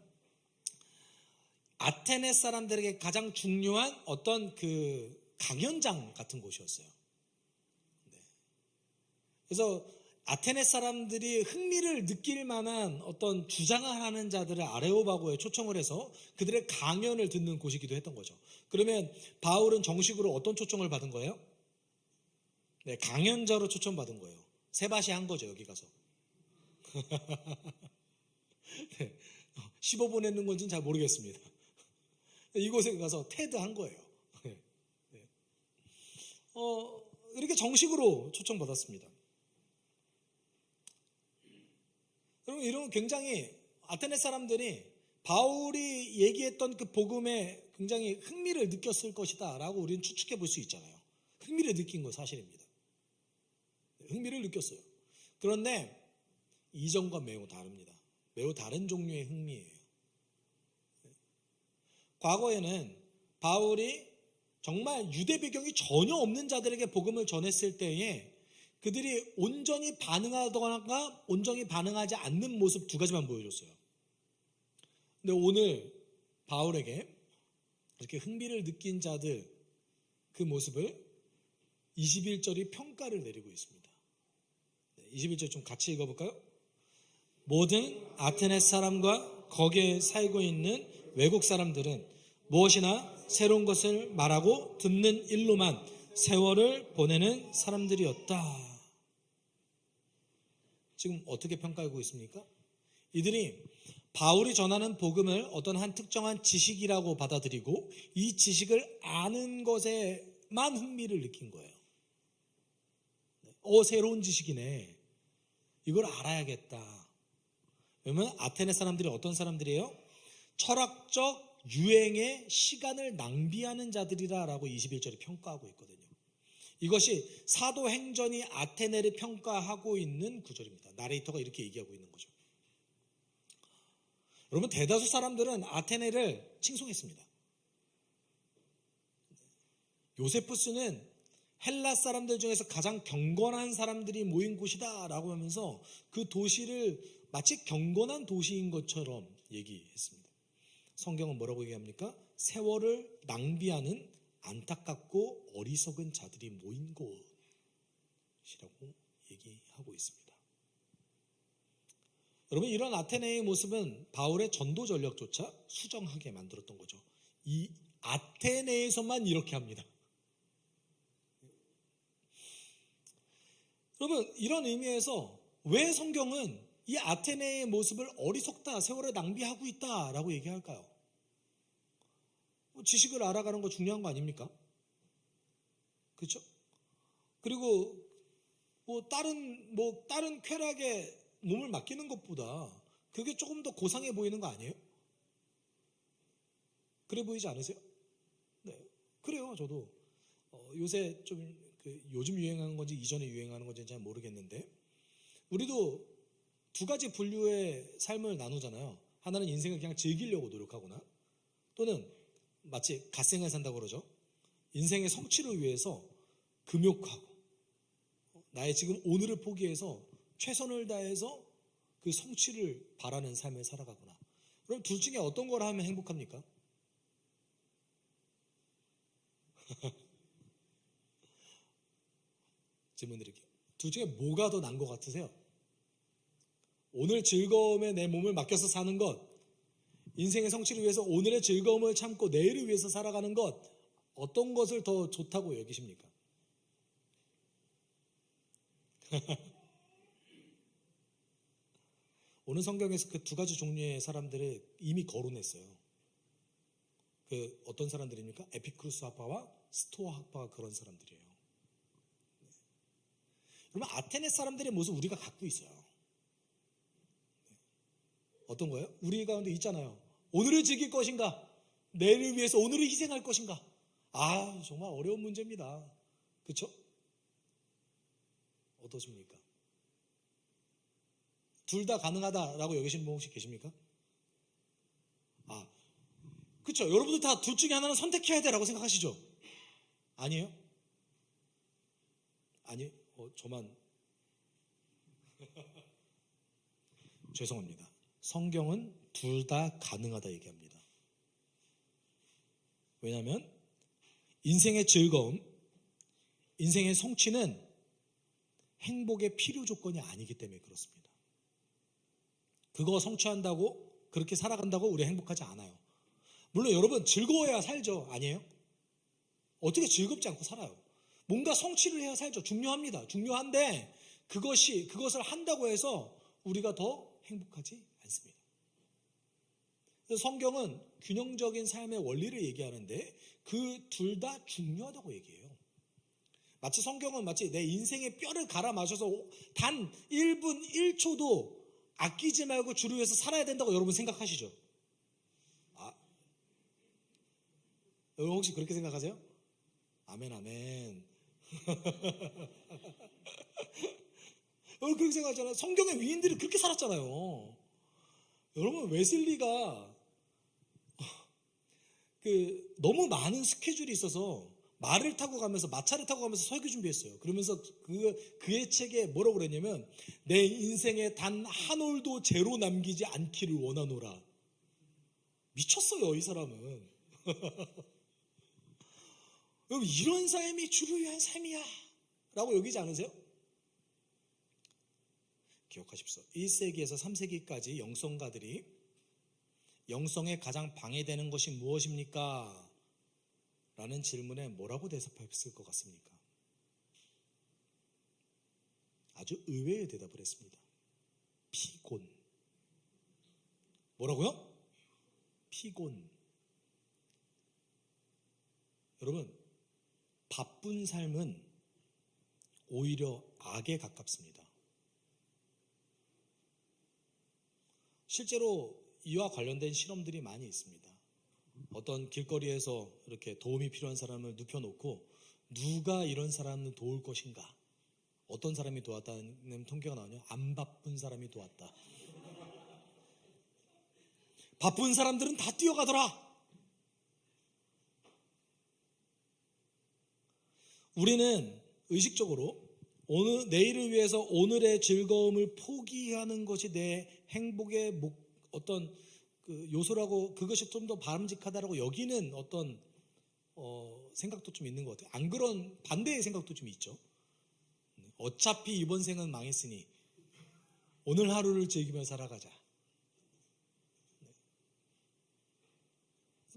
아테네 사람들에게 가장 중요한 어떤 그 강연장 같은 곳이었어요. 네. 그래서 아테네 사람들이 흥미를 느낄 만한 어떤 주장을 하는 자들을 아레오바고에 초청을 해서 그들의 강연을 듣는 곳이기도 했던 거죠. 그러면 바울은 정식으로 어떤 초청을 받은 거예요? 네, 강연자로 초청받은 거예요. 세바시 한 거죠, 여기 가서. 네, 15분 했는 건지는 잘 모르겠습니다. 이곳에 가서 테드 한 거예요. 네. 이렇게 정식으로 초청받았습니다. 여러분, 이런 굉장히 아테네 사람들이 바울이 얘기했던 그 복음에 굉장히 흥미를 느꼈을 것이다 라고 우리는 추측해 볼 수 있잖아요. 흥미를 느낀 거 사실입니다. 흥미를 느꼈어요. 그런데 이전과 매우 다릅니다. 매우 다른 종류의 흥미예요. 과거에는 바울이 정말 유대 배경이 전혀 없는 자들에게 복음을 전했을 때에 그들이 온전히 반응하거나 온전히 반응하지 않는 모습 두 가지만 보여줬어요. 근데 오늘 바울에게 이렇게 흥미를 느낀 자들 그 모습을 21절이 평가를 내리고 있습니다. 21절 좀 같이 읽어볼까요? 모든 아테네 사람과 거기에 살고 있는 외국 사람들은 무엇이나 새로운 것을 말하고 듣는 일로만 세월을 보내는 사람들이었다. 지금 어떻게 평가하고 있습니까? 이들이 바울이 전하는 복음을 어떤 한 특정한 지식이라고 받아들이고 이 지식을 아는 것에만 흥미를 느낀 거예요. 새로운 지식이네. 이걸 알아야겠다. 왜냐면 아테네 사람들이 어떤 사람들이에요? 철학적 유행에 시간을 낭비하는 자들이라고 21절이 평가하고 있거든요. 이것이 사도행전이 아테네를 평가하고 있는 구절입니다. 나레이터가 이렇게 얘기하고 있는 거죠. 여러분, 대다수 사람들은 아테네를 칭송했습니다. 요세푸스는 헬라 사람들 중에서 가장 경건한 사람들이 모인 곳이다 라고 하면서 그 도시를 마치 경건한 도시인 것처럼 얘기했습니다. 성경은 뭐라고 얘기합니까? 세월을 낭비하는 안타깝고 어리석은 자들이 모인 곳이라고 얘기하고 있습니다. 여러분, 이런 아테네의 모습은 바울의 전도 전략조차 수정하게 만들었던 거죠. 이 아테네에서만 이렇게 합니다. 여러분, 이런 의미에서 왜 성경은 이 아테네의 모습을 어리석다, 세월을 낭비하고 있다라고 얘기할까요? 지식을 알아가는 거 중요한 거 아닙니까? 그렇죠? 그리고 다른 쾌락에 몸을 맡기는 것보다 그게 조금 더 고상해 보이는 거 아니에요? 그래 보이지 않으세요? 네, 그래요. 저도 요새 좀 요즘 유행하는 건지 이전에 유행하는 건지 잘 모르겠는데 우리도 두 가지 분류의 삶을 나누잖아요. 하나는 인생을 그냥 즐기려고 노력하거나 또는 마치 갓생을 산다고 그러죠. 인생의 성취를 위해서 금욕하고 나의 지금 오늘을 포기해서 최선을 다해서 그 성취를 바라는 삶을 살아가거나. 그럼 둘 중에 어떤 걸 하면 행복합니까? 질문 드릴게요. 둘 중에 뭐가 더 나은 것 같으세요? 오늘 즐거움에 내 몸을 맡겨서 사는 것, 인생의 성취를 위해서 오늘의 즐거움을 참고 내일을 위해서 살아가는 것, 어떤 것을 더 좋다고 여기십니까? 오늘 성경에서 그 두 가지 종류의 사람들을 이미 거론했어요. 그 어떤 사람들입니까? 에피쿠로스 학파와 스토아 학파가 그런 사람들이에요. 그러면 아테네 사람들의 모습 우리가 갖고 있어요. 어떤 거예요? 우리 가운데 있잖아요. 오늘을 즐길 것인가? 내일을 위해서 오늘을 희생할 것인가? 아, 정말 어려운 문제입니다. 그렇죠? 어떠십니까? 둘 다 가능하다라고 여기시는 분 혹시 계십니까? 아, 그렇죠. 여러분들 다 둘 중에 하나는 선택해야 돼라고 생각하시죠? 아니에요? 아니, 저만 죄송합니다. 성경은 둘 다 가능하다 얘기합니다. 왜냐하면 인생의 즐거움, 인생의 성취는 행복의 필요 조건이 아니기 때문에 그렇습니다. 그거 성취한다고 그렇게 살아간다고 우리 행복하지 않아요. 물론 여러분 즐거워야 살죠. 아니에요? 어떻게 즐겁지 않고 살아요? 뭔가 성취를 해야 살죠. 중요합니다. 중요한데 그것을 한다고 해서 우리가 더 행복하지 않습니다. 그래서 성경은 균형적인 삶의 원리를 얘기하는데 그 둘 다 중요하다고 얘기해요. 마치 성경은 마치 내 인생의 뼈를 갈아 마셔서 단 1분 1초도 아끼지 말고 주를 위해서 살아야 된다고 여러분 생각하시죠? 여러분 혹시 그렇게 생각하세요? 아멘 아멘. 여러분 그렇게 생각하잖아요. 성경의 위인들이 그렇게 살았잖아요. 여러분 웨슬리가 너무 많은 스케줄이 있어서 말을 타고 가면서 마차를 타고 가면서 설교 준비했어요. 그러면서 그의 책에 뭐라고 그랬냐면 내 인생에 단 한 올도 제로 남기지 않기를 원하노라. 미쳤어요 이 사람은. 여러분 이런 삶이 주를 위한 삶이야 라고 여기지 않으세요? 기억하십시오. 1세기에서 3세기까지 영성가들이 영성에 가장 방해되는 것이 무엇입니까? 라는 질문에 뭐라고 대답했을 것 같습니까? 아주 의외의 대답을 했습니다. 피곤. 뭐라고요? 피곤. 여러분 바쁜 삶은 오히려 악에 가깝습니다. 실제로 이와 관련된 실험들이 많이 있습니다. 어떤 길거리에서 이렇게 도움이 필요한 사람을 눕혀놓고 누가 이런 사람을 도울 것인가? 어떤 사람이 도왔다는 통계가 나오냐? 안 바쁜 사람이 도왔다. 바쁜 사람들은 다 뛰어가더라. 우리는 의식적으로 내일을 위해서 오늘의 즐거움을 포기하는 것이 내 행복의 어떤 요소라고, 그것이 좀 더 바람직하다라고 여기는 어떤 생각도 좀 있는 것 같아요. 안 그런 반대의 생각도 좀 있죠. 어차피 이번 생은 망했으니 오늘 하루를 즐기며 살아가자.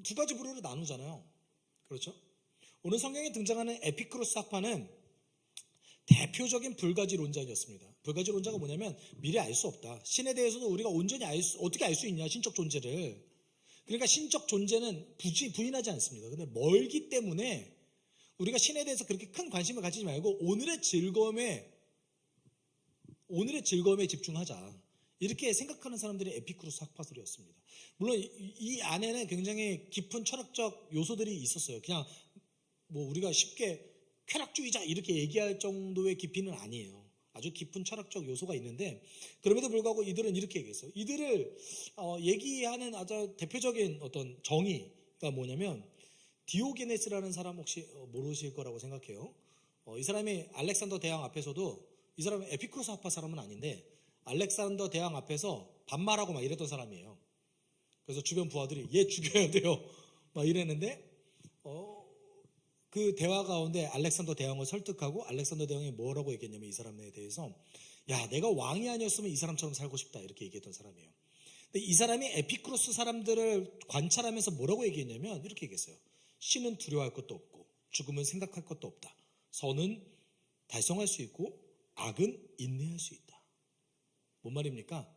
두 가지 부류로 나누잖아요. 그렇죠? 오늘 성경에 등장하는 에피쿠로스 학파는 대표적인 불가지론자였습니다. 불가지론자가 뭐냐면 미래 알 수 없다. 신에 대해서도 우리가 온전히 어떻게 알 수 있냐, 신적 존재를. 그러니까 신적 존재는 부인하지 않습니다. 근데 멀기 때문에 우리가 신에 대해서 그렇게 큰 관심을 가지지 말고 오늘의 즐거움에 집중하자. 이렇게 생각하는 사람들이 에피쿠로스 학파들이었습니다. 물론 이 안에는 굉장히 깊은 철학적 요소들이 있었어요. 그냥 우리가 쉽게 쾌락주의자 이렇게 얘기할 정도의 깊이는 아니에요. 아주 깊은 철학적 요소가 있는데 그럼에도 불구하고 이들은 이렇게 얘기했어요. 이들을 얘기하는 아주 대표적인 어떤 정의가 뭐냐면 디오게네스라는 사람 혹시 모르실 거라고 생각해요. 이 사람이 알렉산더 대왕 앞에서도, 이 사람은 에피쿠로스 학파 사람은 아닌데 알렉산더 대왕 앞에서 반말하고 막 이랬던 사람이에요. 그래서 주변 부하들이 얘 죽여야 돼요 막 이랬는데 그 대화 가운데 알렉산더 대왕을 설득하고 알렉산더 대왕이 뭐라고 얘기했냐면 이 사람에 대해서 야, 내가 왕이 아니었으면 이 사람처럼 살고 싶다 이렇게 얘기했던 사람이에요. 근데 이 사람이 에피쿠로스 사람들을 관찰하면서 뭐라고 얘기했냐면 이렇게 얘기했어요. 신은 두려워할 것도 없고 죽음은 생각할 것도 없다. 선은 달성할 수 있고 악은 인내할 수 있다. 뭔 말입니까?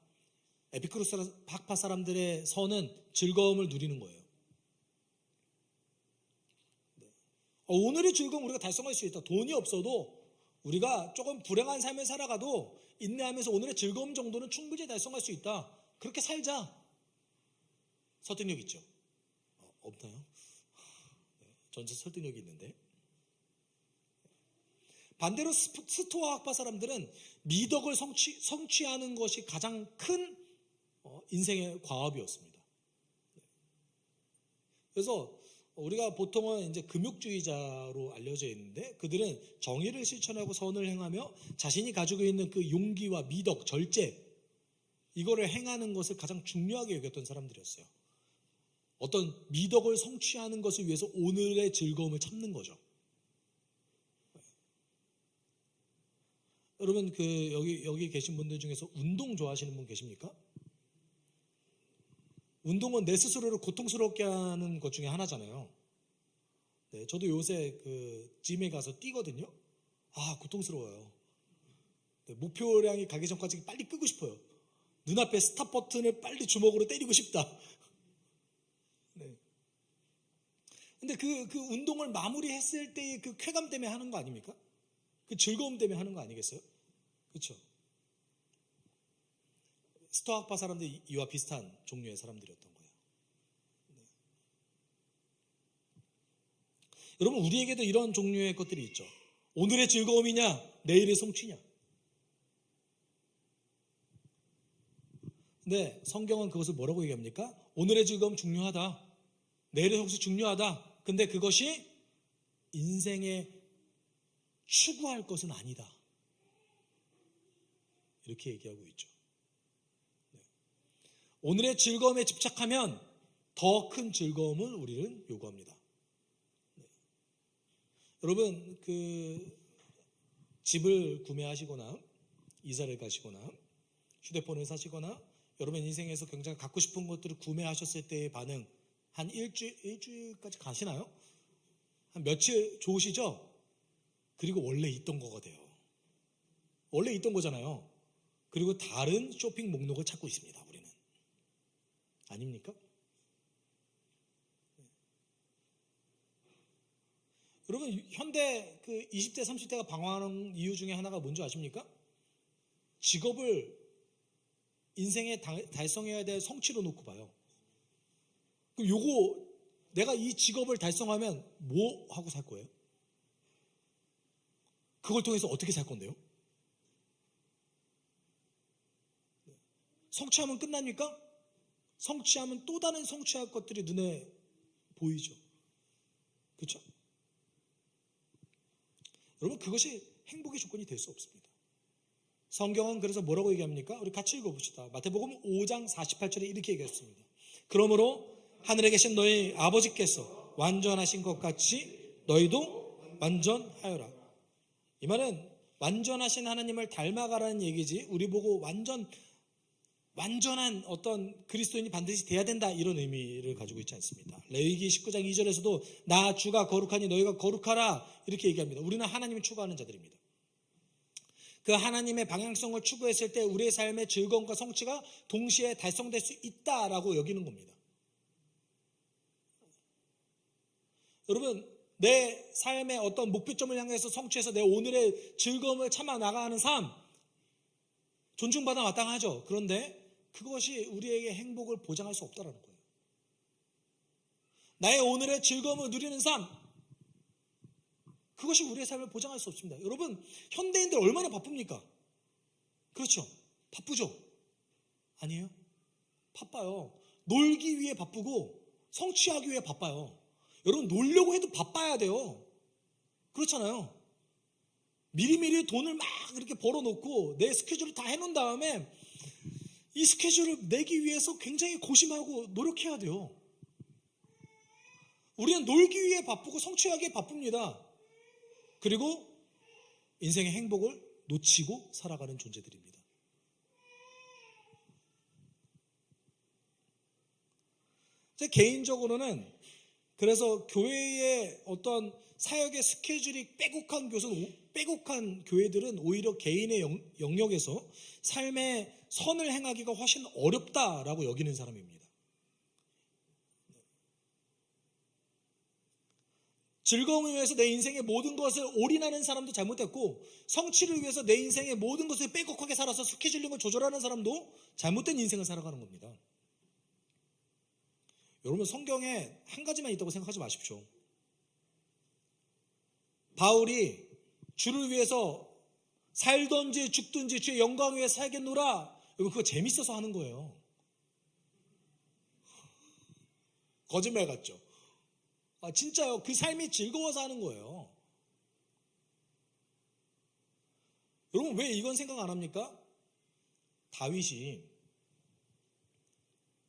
에피쿠로스 학파 사람들의 선은 즐거움을 누리는 거예요. 오늘의 즐거움 우리가 달성할 수 있다. 돈이 없어도 우리가 조금 불행한 삶을 살아가도 인내하면서 오늘의 즐거움 정도는 충분히 달성할 수 있다. 그렇게 살자. 설득력 있죠? 없나요? 전 설득력이 있는데. 반대로 스토아 학파 사람들은 미덕을 성취하는 것이 가장 큰 인생의 과업이었습니다. 그래서 우리가 보통은 이제 금욕주의자로 알려져 있는데 그들은 정의를 실천하고 선을 행하며 자신이 가지고 있는 그 용기와 미덕, 절제 이거를 행하는 것을 가장 중요하게 여겼던 사람들이었어요. 어떤 미덕을 성취하는 것을 위해서 오늘의 즐거움을 참는 거죠. 여러분 여기 계신 분들 중에서 운동 좋아하시는 분 계십니까? 운동은 내 스스로를 고통스럽게 하는 것 중에 하나잖아요. 네, 저도 요새 짐에 가서 뛰거든요. 고통스러워요. 네, 목표량이 가기 전까지 빨리 끄고 싶어요. 눈앞에 스탑 버튼을 빨리 주먹으로 때리고 싶다. 네. 근데 그 운동을 마무리했을 때의 그 쾌감 때문에 하는 거 아닙니까? 그 즐거움 때문에 하는 거 아니겠어요? 그렇죠? 스토아 학파 사람들이 이와 비슷한 종류의 사람들이었던 거예요. 네. 여러분 우리에게도 이런 종류의 것들이 있죠. 오늘의 즐거움이냐 내일의 성취냐. 근데 성경은 그것을 뭐라고 얘기합니까? 오늘의 즐거움 중요하다. 내일의 성취 중요하다. 근데 그것이 인생에 추구할 것은 아니다. 이렇게 얘기하고 있죠. 오늘의 즐거움에 집착하면 더 큰 즐거움을 우리는 요구합니다. 네. 여러분 집을 구매하시거나 이사를 가시거나 휴대폰을 사시거나 여러분 인생에서 굉장히 갖고 싶은 것들을 구매하셨을 때의 반응 한 일주일까지 가시나요? 한 며칠 좋으시죠? 그리고 원래 있던 거가 돼요. 원래 있던 거잖아요. 그리고 다른 쇼핑 목록을 찾고 있습니다. 우리는. 아닙니까? 여러분 현대 20대 30대가 방황하는 이유 중에 하나가 뭔지 아십니까? 직업을 인생에 달성해야 될 성취로 놓고 봐요. 그럼 내가 이 직업을 달성하면 뭐 하고 살 거예요? 그걸 통해서 어떻게 살 건데요? 성취하면 끝납니까? 성취하면 또 다른 성취할 것들이 눈에 보이죠. 그렇죠? 여러분 그것이 행복의 조건이 될 수 없습니다. 성경은 그래서 뭐라고 얘기합니까? 우리 같이 읽어봅시다. 마태복음 5장 48절에 이렇게 얘기했습니다. 그러므로 하늘에 계신 너희 아버지께서 완전하신 것 같이 너희도 완전하여라. 이 말은 완전하신 하나님을 닮아가라는 얘기지 우리 보고 완전한 어떤 그리스도인이 반드시 돼야 된다 이런 의미를 가지고 있지 않습니다. 레위기 19장 2절에서도 나 주가 거룩하니 너희가 거룩하라 이렇게 얘기합니다. 우리는 하나님을 추구하는 자들입니다. 그 하나님의 방향성을 추구했을 때 우리의 삶의 즐거움과 성취가 동시에 달성될 수 있다라고 여기는 겁니다. 여러분 내 삶의 어떤 목표점을 향해서 성취해서 내 오늘의 즐거움을 참아 나가는 삶 존중받아 마땅하죠. 그런데 그것이 우리에게 행복을 보장할 수 없다는 거예요. 나의 오늘의 즐거움을 누리는 삶 그것이 우리의 삶을 보장할 수 없습니다. 여러분 현대인들 얼마나 바쁩니까? 그렇죠? 바쁘죠? 아니에요? 바빠요. 놀기 위해 바쁘고 성취하기 위해 바빠요. 여러분 놀려고 해도 바빠야 돼요. 그렇잖아요. 미리미리 돈을 막 이렇게 벌어놓고 내 스케줄을 다 해놓은 다음에 이 스케줄을 내기 위해서 굉장히 고심하고 노력해야 돼요. 우리는 놀기 위해 바쁘고 성취하기에 바쁩니다. 그리고 인생의 행복을 놓치고 살아가는 존재들입니다. 제 개인적으로는 그래서 교회의 어떤 사역의 스케줄이 빼곡한 교회들은 오히려 개인의 영역에서 삶의 선을 행하기가 훨씬 어렵다라고 여기는 사람입니다. 즐거움을 위해서 내 인생의 모든 것을 올인하는 사람도 잘못됐고, 성취를 위해서 내 인생의 모든 것을 빼곡하게 살아서 스케줄링을 조절하는 사람도 잘못된 인생을 살아가는 겁니다. 여러분, 성경에 한 가지만 있다고 생각하지 마십시오. 바울이 주를 위해서 살든지 죽든지 주의 영광 위해 살겠노라, 그거 재밌어서 하는 거예요. 거짓말 같죠? 진짜요. 그 삶이 즐거워서 하는 거예요. 여러분, 왜 이건 생각 안 합니까? 다윗이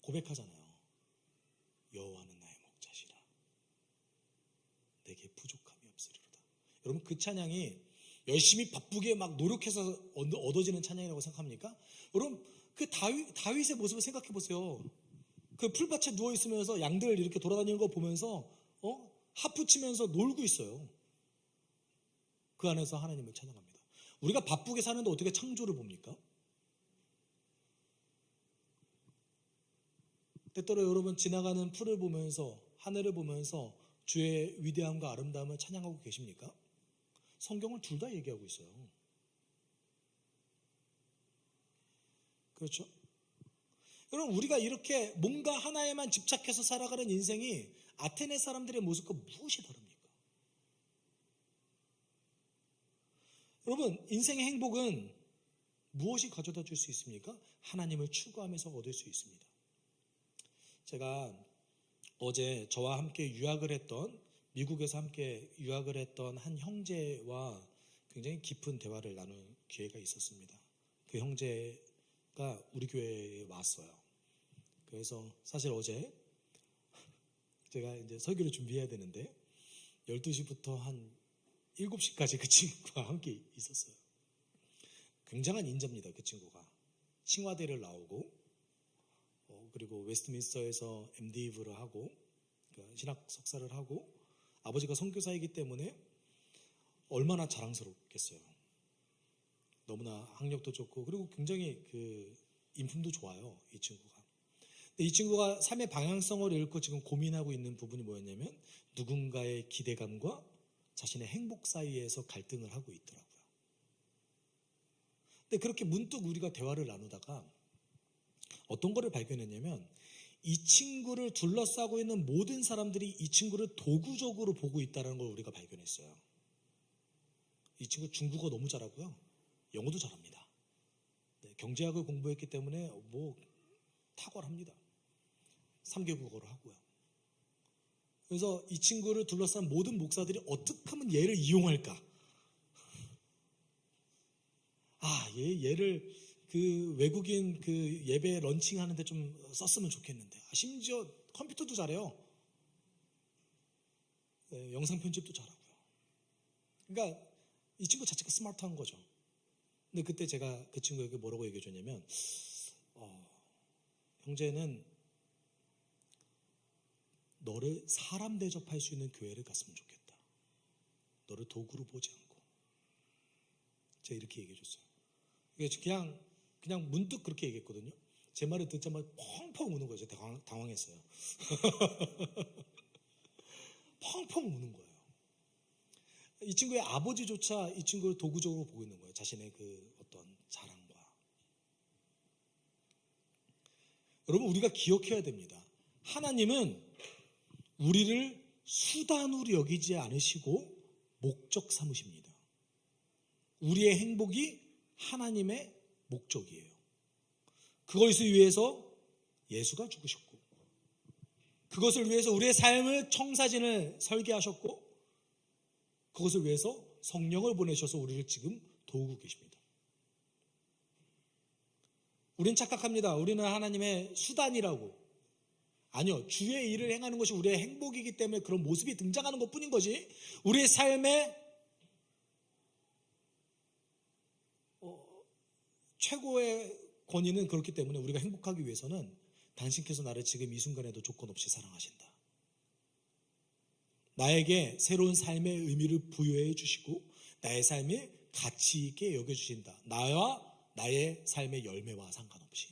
고백하잖아요. 여호와는 나의 목자시라, 내게 부족함이 없으리로다. 여러분, 그 찬양이 열심히 바쁘게 막 노력해서 얻어지는 찬양이라고 생각합니까? 여러분, 그 다윗의 모습을 생각해 보세요. 그 풀밭에 누워 있으면서 양들 이렇게 돌아다니는 거 보면서 하프 치면서 놀고 있어요. 그 안에서 하나님을 찬양합니다. 우리가 바쁘게 사는데 어떻게 창조를 봅니까? 때때로 여러분, 지나가는 풀을 보면서, 하늘을 보면서 주의 위대함과 아름다움을 찬양하고 계십니까? 성경은 둘 다 얘기하고 있어요. 그렇죠? 여러분, 우리가 이렇게 뭔가 하나에만 집착해서 살아가는 인생이 아테네 사람들의 모습과 무엇이 다릅니까? 여러분, 인생의 행복은 무엇이 가져다 줄 수 있습니까? 하나님을 추구하면서 얻을 수 있습니다. 제가 어제 저와 함께 미국에서 함께 유학을 했던 한 형제와 굉장히 깊은 대화를 나눌 기회가 있었습니다. 그 형제가 우리 교회에 왔어요. 그래서 사실 어제 제가 이제 설교를 준비해야 되는데 12시부터 한 7시까지 그 친구와 함께 있었어요. 굉장한 인자입니다. 그 친구가 칭화대를 나오고, 그리고 웨스트민스터에서 MDiv를 하고, 그러니까 신학 석사를 하고, 아버지가 선교사이기 때문에 얼마나 자랑스럽겠어요. 너무나 학력도 좋고, 그리고 굉장히 그 인품도 좋아요, 이 친구가. 근데 이 친구가 삶의 방향성을 잃고 지금 고민하고 있는 부분이 뭐였냐면, 누군가의 기대감과 자신의 행복 사이에서 갈등을 하고 있더라고요. 근데 그렇게 문득 우리가 대화를 나누다가 어떤 거를 발견했냐면, 이 친구를 둘러싸고 있는 모든 사람들이 이 친구를 도구적으로 보고 있다는 걸 우리가 발견했어요. 이 친구 중국어 너무 잘하고요, 영어도 잘합니다. 네, 경제학을 공부했기 때문에 뭐 탁월합니다. 3개 국어를 하고요. 그래서 이 친구를 둘러싼 모든 목사들이 어떻게 하면 얘를 이용할까? 얘를 그 외국인 그 예배 런칭하는데 좀 썼으면 좋겠는데, 심지어 컴퓨터도 잘해요. 네, 영상 편집도 잘하고요. 그러니까 이 친구 자체가 스마트한 거죠. 근데 그때 제가 그 친구에게 뭐라고 얘기해 줬냐면, 형제는 너를 사람 대접할 수 있는 교회를 갔으면 좋겠다. 너를 도구로 보지 않고. 제가 이렇게 얘기해 줬어요. 그냥 문득 그렇게 얘기했거든요. 제 말을 듣자마자 펑펑 우는 거예요. 제가 당황했어요. 펑펑 우는 거예요. 이 친구의 아버지조차 이 친구를 도구적으로 보고 있는 거예요. 자신의 그 어떤 자랑과. 여러분, 우리가 기억해야 됩니다. 하나님은 우리를 수단으로 여기지 않으시고 목적 삼으십니다. 우리의 행복이 하나님의 목적이에요. 그것을 위해서 예수가 죽으셨고, 그것을 위해서 우리의 삶을 청사진을 설계하셨고, 그것을 위해서 성령을 보내셔서 우리를 지금 도우고 계십니다. 우린 착각합니다. 우리는 하나님의 수단이라고. 아니요, 주의 일을 행하는 것이 우리의 행복이기 때문에 그런 모습이 등장하는 것 뿐인 거지, 우리의 삶의 최고의 권위는 그렇기 때문에 우리가 행복하기 위해서는 당신께서 나를 지금 이 순간에도 조건 없이 사랑하신다. 나에게 새로운 삶의 의미를 부여해 주시고 나의 삶이 가치 있게 여겨주신다. 나와 나의 삶의 열매와 상관없이.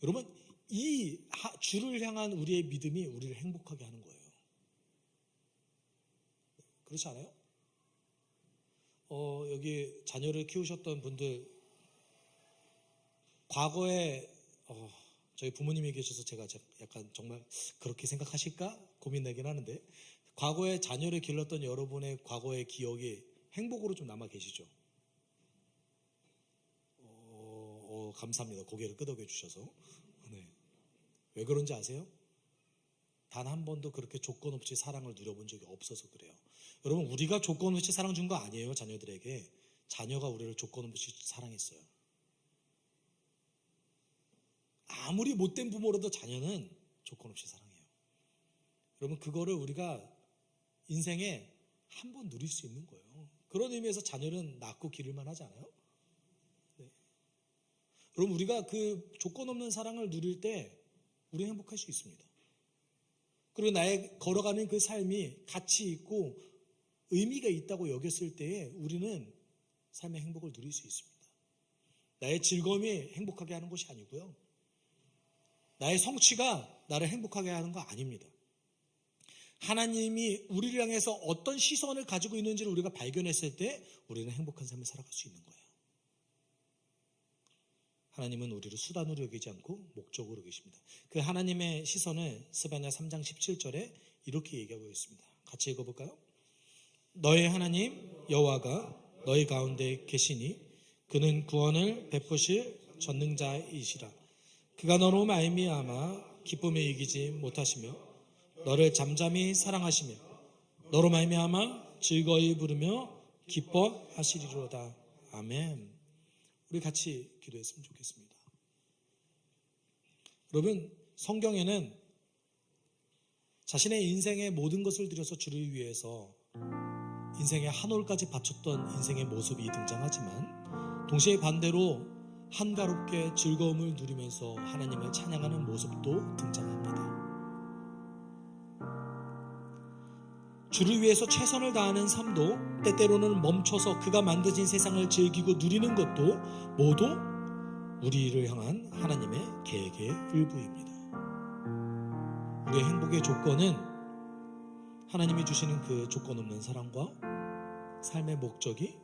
여러분, 이 주를 향한 우리의 믿음이 우리를 행복하게 하는 거예요. 그렇지 않아요? 여기 자녀를 키우셨던 분들, 과거에 저희 부모님이 계셔서 제가 약간 정말 그렇게 생각하실까 고민되긴 하는데, 과거에 자녀를 길렀던 여러분의 과거의 기억이 행복으로 좀 남아 계시죠? 감사합니다. 고개를 끄덕여 주셔서. 네. 왜 그런지 아세요? 단 한 번도 그렇게 조건 없이 사랑을 누려본 적이 없어서 그래요. 여러분, 우리가 조건 없이 사랑 준 거 아니에요. 자녀들에게. 자녀가 우리를 조건 없이 사랑했어요. 아무리 못된 부모라도 자녀는 조건 없이 사랑해요. 여러분, 그거를 우리가 인생에 한 번 누릴 수 있는 거예요. 그런 의미에서 자녀는 낳고 기를만 하지 않아요? 네. 여러분, 우리가 그 조건 없는 사랑을 누릴 때 우리 행복할 수 있습니다. 그리고 나의 걸어가는 그 삶이 가치 있고 의미가 있다고 여겼을 때에 우리는 삶의 행복을 누릴 수 있습니다. 나의 즐거움이 행복하게 하는 것이 아니고요. 나의 성취가 나를 행복하게 하는 거 아닙니다. 하나님이 우리를 향해서 어떤 시선을 가지고 있는지를 우리가 발견했을 때 우리는 행복한 삶을 살아갈 수 있는 거예요. 하나님은 우리를 수단으로 여기지 않고 목적으로 계십니다. 그 하나님의 시선을 스바냐 3장 17절에 이렇게 얘기하고 있습니다. 같이 읽어볼까요? 너의 하나님 여호와가 너희 가운데 계시니 그는 구원을 베푸실 전능자이시라. 그가 너로 말미암아 기쁨에 이기지 못하시며 너를 잠잠히 사랑하시며 너로 말미암아 즐거이 부르며 기뻐하시리로다. 아멘. 우리 같이 기도했으면 좋겠습니다. 여러분, 성경에는 자신의 인생의 모든 것을 들여서 주를 위해서 인생의 한 올까지 바쳤던 인생의 모습이 등장하지만 동시에 반대로 한가롭게 즐거움을 누리면서 하나님을 찬양하는 모습도 등장합니다. 주를 위해서 최선을 다하는 삶도 때때로는 멈춰서 그가 만드신 세상을 즐기고 누리는 것도 모두 우리를 향한 하나님의 계획의 일부입니다. 우리의 행복의 조건은 하나님이 주시는 그 조건 없는 사랑과 삶의 목적이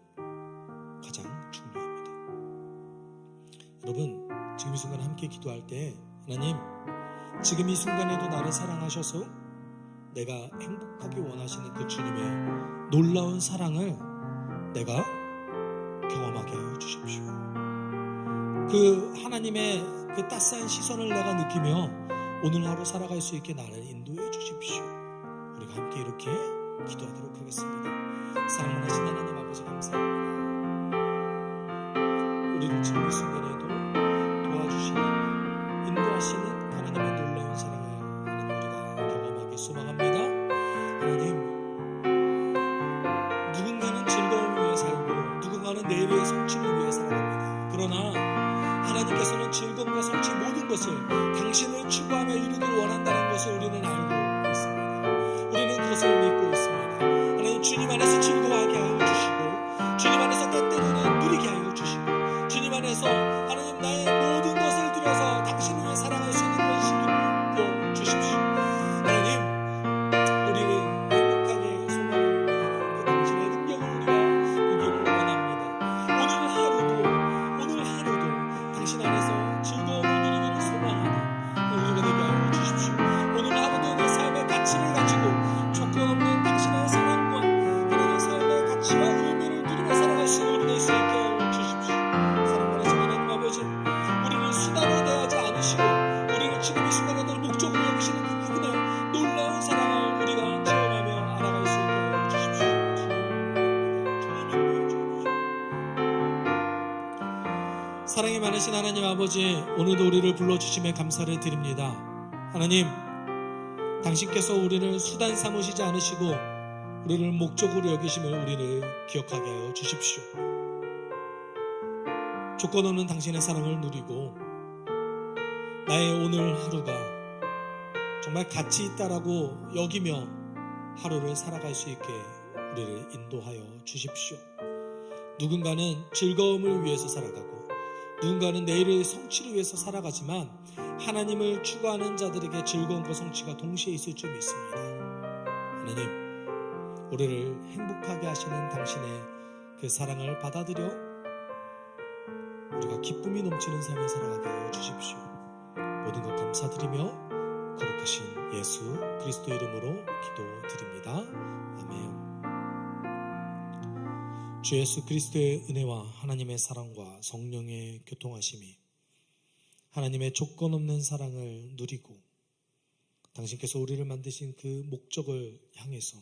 가장 중요합니다. 여러분, 지금 이 순간 함께 기도할 때 하나님, 지금 이 순간에도 나를 사랑하셔서 내가 행복하게 원하시는 그 주님의 놀라운 사랑을 내가 경험하게 하여 주십시오. 그 하나님의 그 따스한 시선을 내가 느끼며 오늘 하루 살아갈 수 있게 나를 인도해 주십시오. 우리가 함께 이렇게 기도하도록 하겠습니다. 사랑을 하신 하나님 아버지 감사합니다. 우리를 지금 이 순간에도 도와주시는 인도하시는 하나님의 놀라운 사랑을 하나님 우리가 경험하기 소망합니다. 하나님, 누군가는 즐거움을 위해 살고 누군가는 내일의 성취를 위해 살아갑니다. 그러나 하나님께서는 즐거움과 성취 모든 것을 당신을 추구하며 이루길 원한다는 것을 우리는 알고 있습니다. 우리는 그것을 믿고 있습니다. 하나님, 주님 안에서 즐거워하게 하여 주시고 주님 안에서 때때로는 누리게 하여 주시고 주님 안에서 하나님 나의 모든 것을 들여서 당신을 위해 살아갈 수 있는 것을 주십시오. 하나님, 우리를 행복하게 소망하는 그 당신의 능력을 우리가 보기를 원합니다. 오늘 하루도 당신 안에서 즐거움을 누리기를 소망하는 우리가 되게 하여 주십시오. 오늘 하루도 내 삶의 가치를 가지고 조건 없는 당신의 사랑과 하나님의 삶의 가치와 의미를 누리며 살아갈 수 있는 우리 될 수 있게 하여 주십시오. 사랑하는 하나님 아버지, 우리를 수단으로 대하지 않으시고 우리를 지금 이 순간에도 목적으로 여기시는 그분의 놀라운 사랑을 우리가 체험하며 알아갈 수 있게 하여 주십시오. 주님 인도해 주십시오. 사랑이 많으신 하나님 아버지, 오늘도 우리를 불러주심에 감사를 드립니다. 하나님, 당신께서 우리를 수단 삼으시지 않으시고 우리를 목적으로 여기심을 우리를 기억하게 하여 주십시오. 조건 없는 당신의 사랑을 누리고 나의 오늘 하루가 정말 가치 있다라고 여기며 하루를 살아갈 수 있게 우리를 인도하여 주십시오. 누군가는 즐거움을 위해서 살아가고 누군가는 내일의 성취를 위해서 살아가지만 하나님을 추구하는 자들에게 즐거움과 성취가 동시에 있을 줄 믿습니다. 하나님, 우리를 행복하게 하시는 당신의 그 사랑을 받아들여 우리가 기쁨이 넘치는 삶을 살아가게 하여 주십시오. 모든 것 감사드리며 거룩하신 예수 그리스도 이름으로 기도드립니다. 아멘. 주 예수 그리스도의 은혜와 하나님의 사랑과 성령의 교통하심이 하나님의 조건 없는 사랑을 누리고 당신께서 우리를 만드신 그 목적을 향해서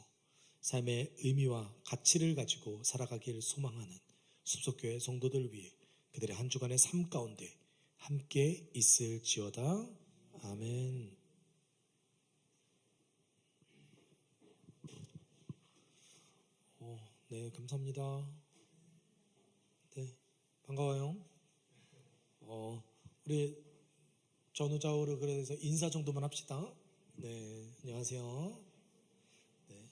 삶의 의미와 가치를 가지고 살아가길 소망하는 숲속교회 성도들 위해 그들의 한 주간의 삶 가운데 함께 있을지어다. 아멘. 네, 감사합니다. 네, 반가워요. 우리 전후좌우로 그래서 인사 정도만 합시다. 네, 안녕하세요. 네,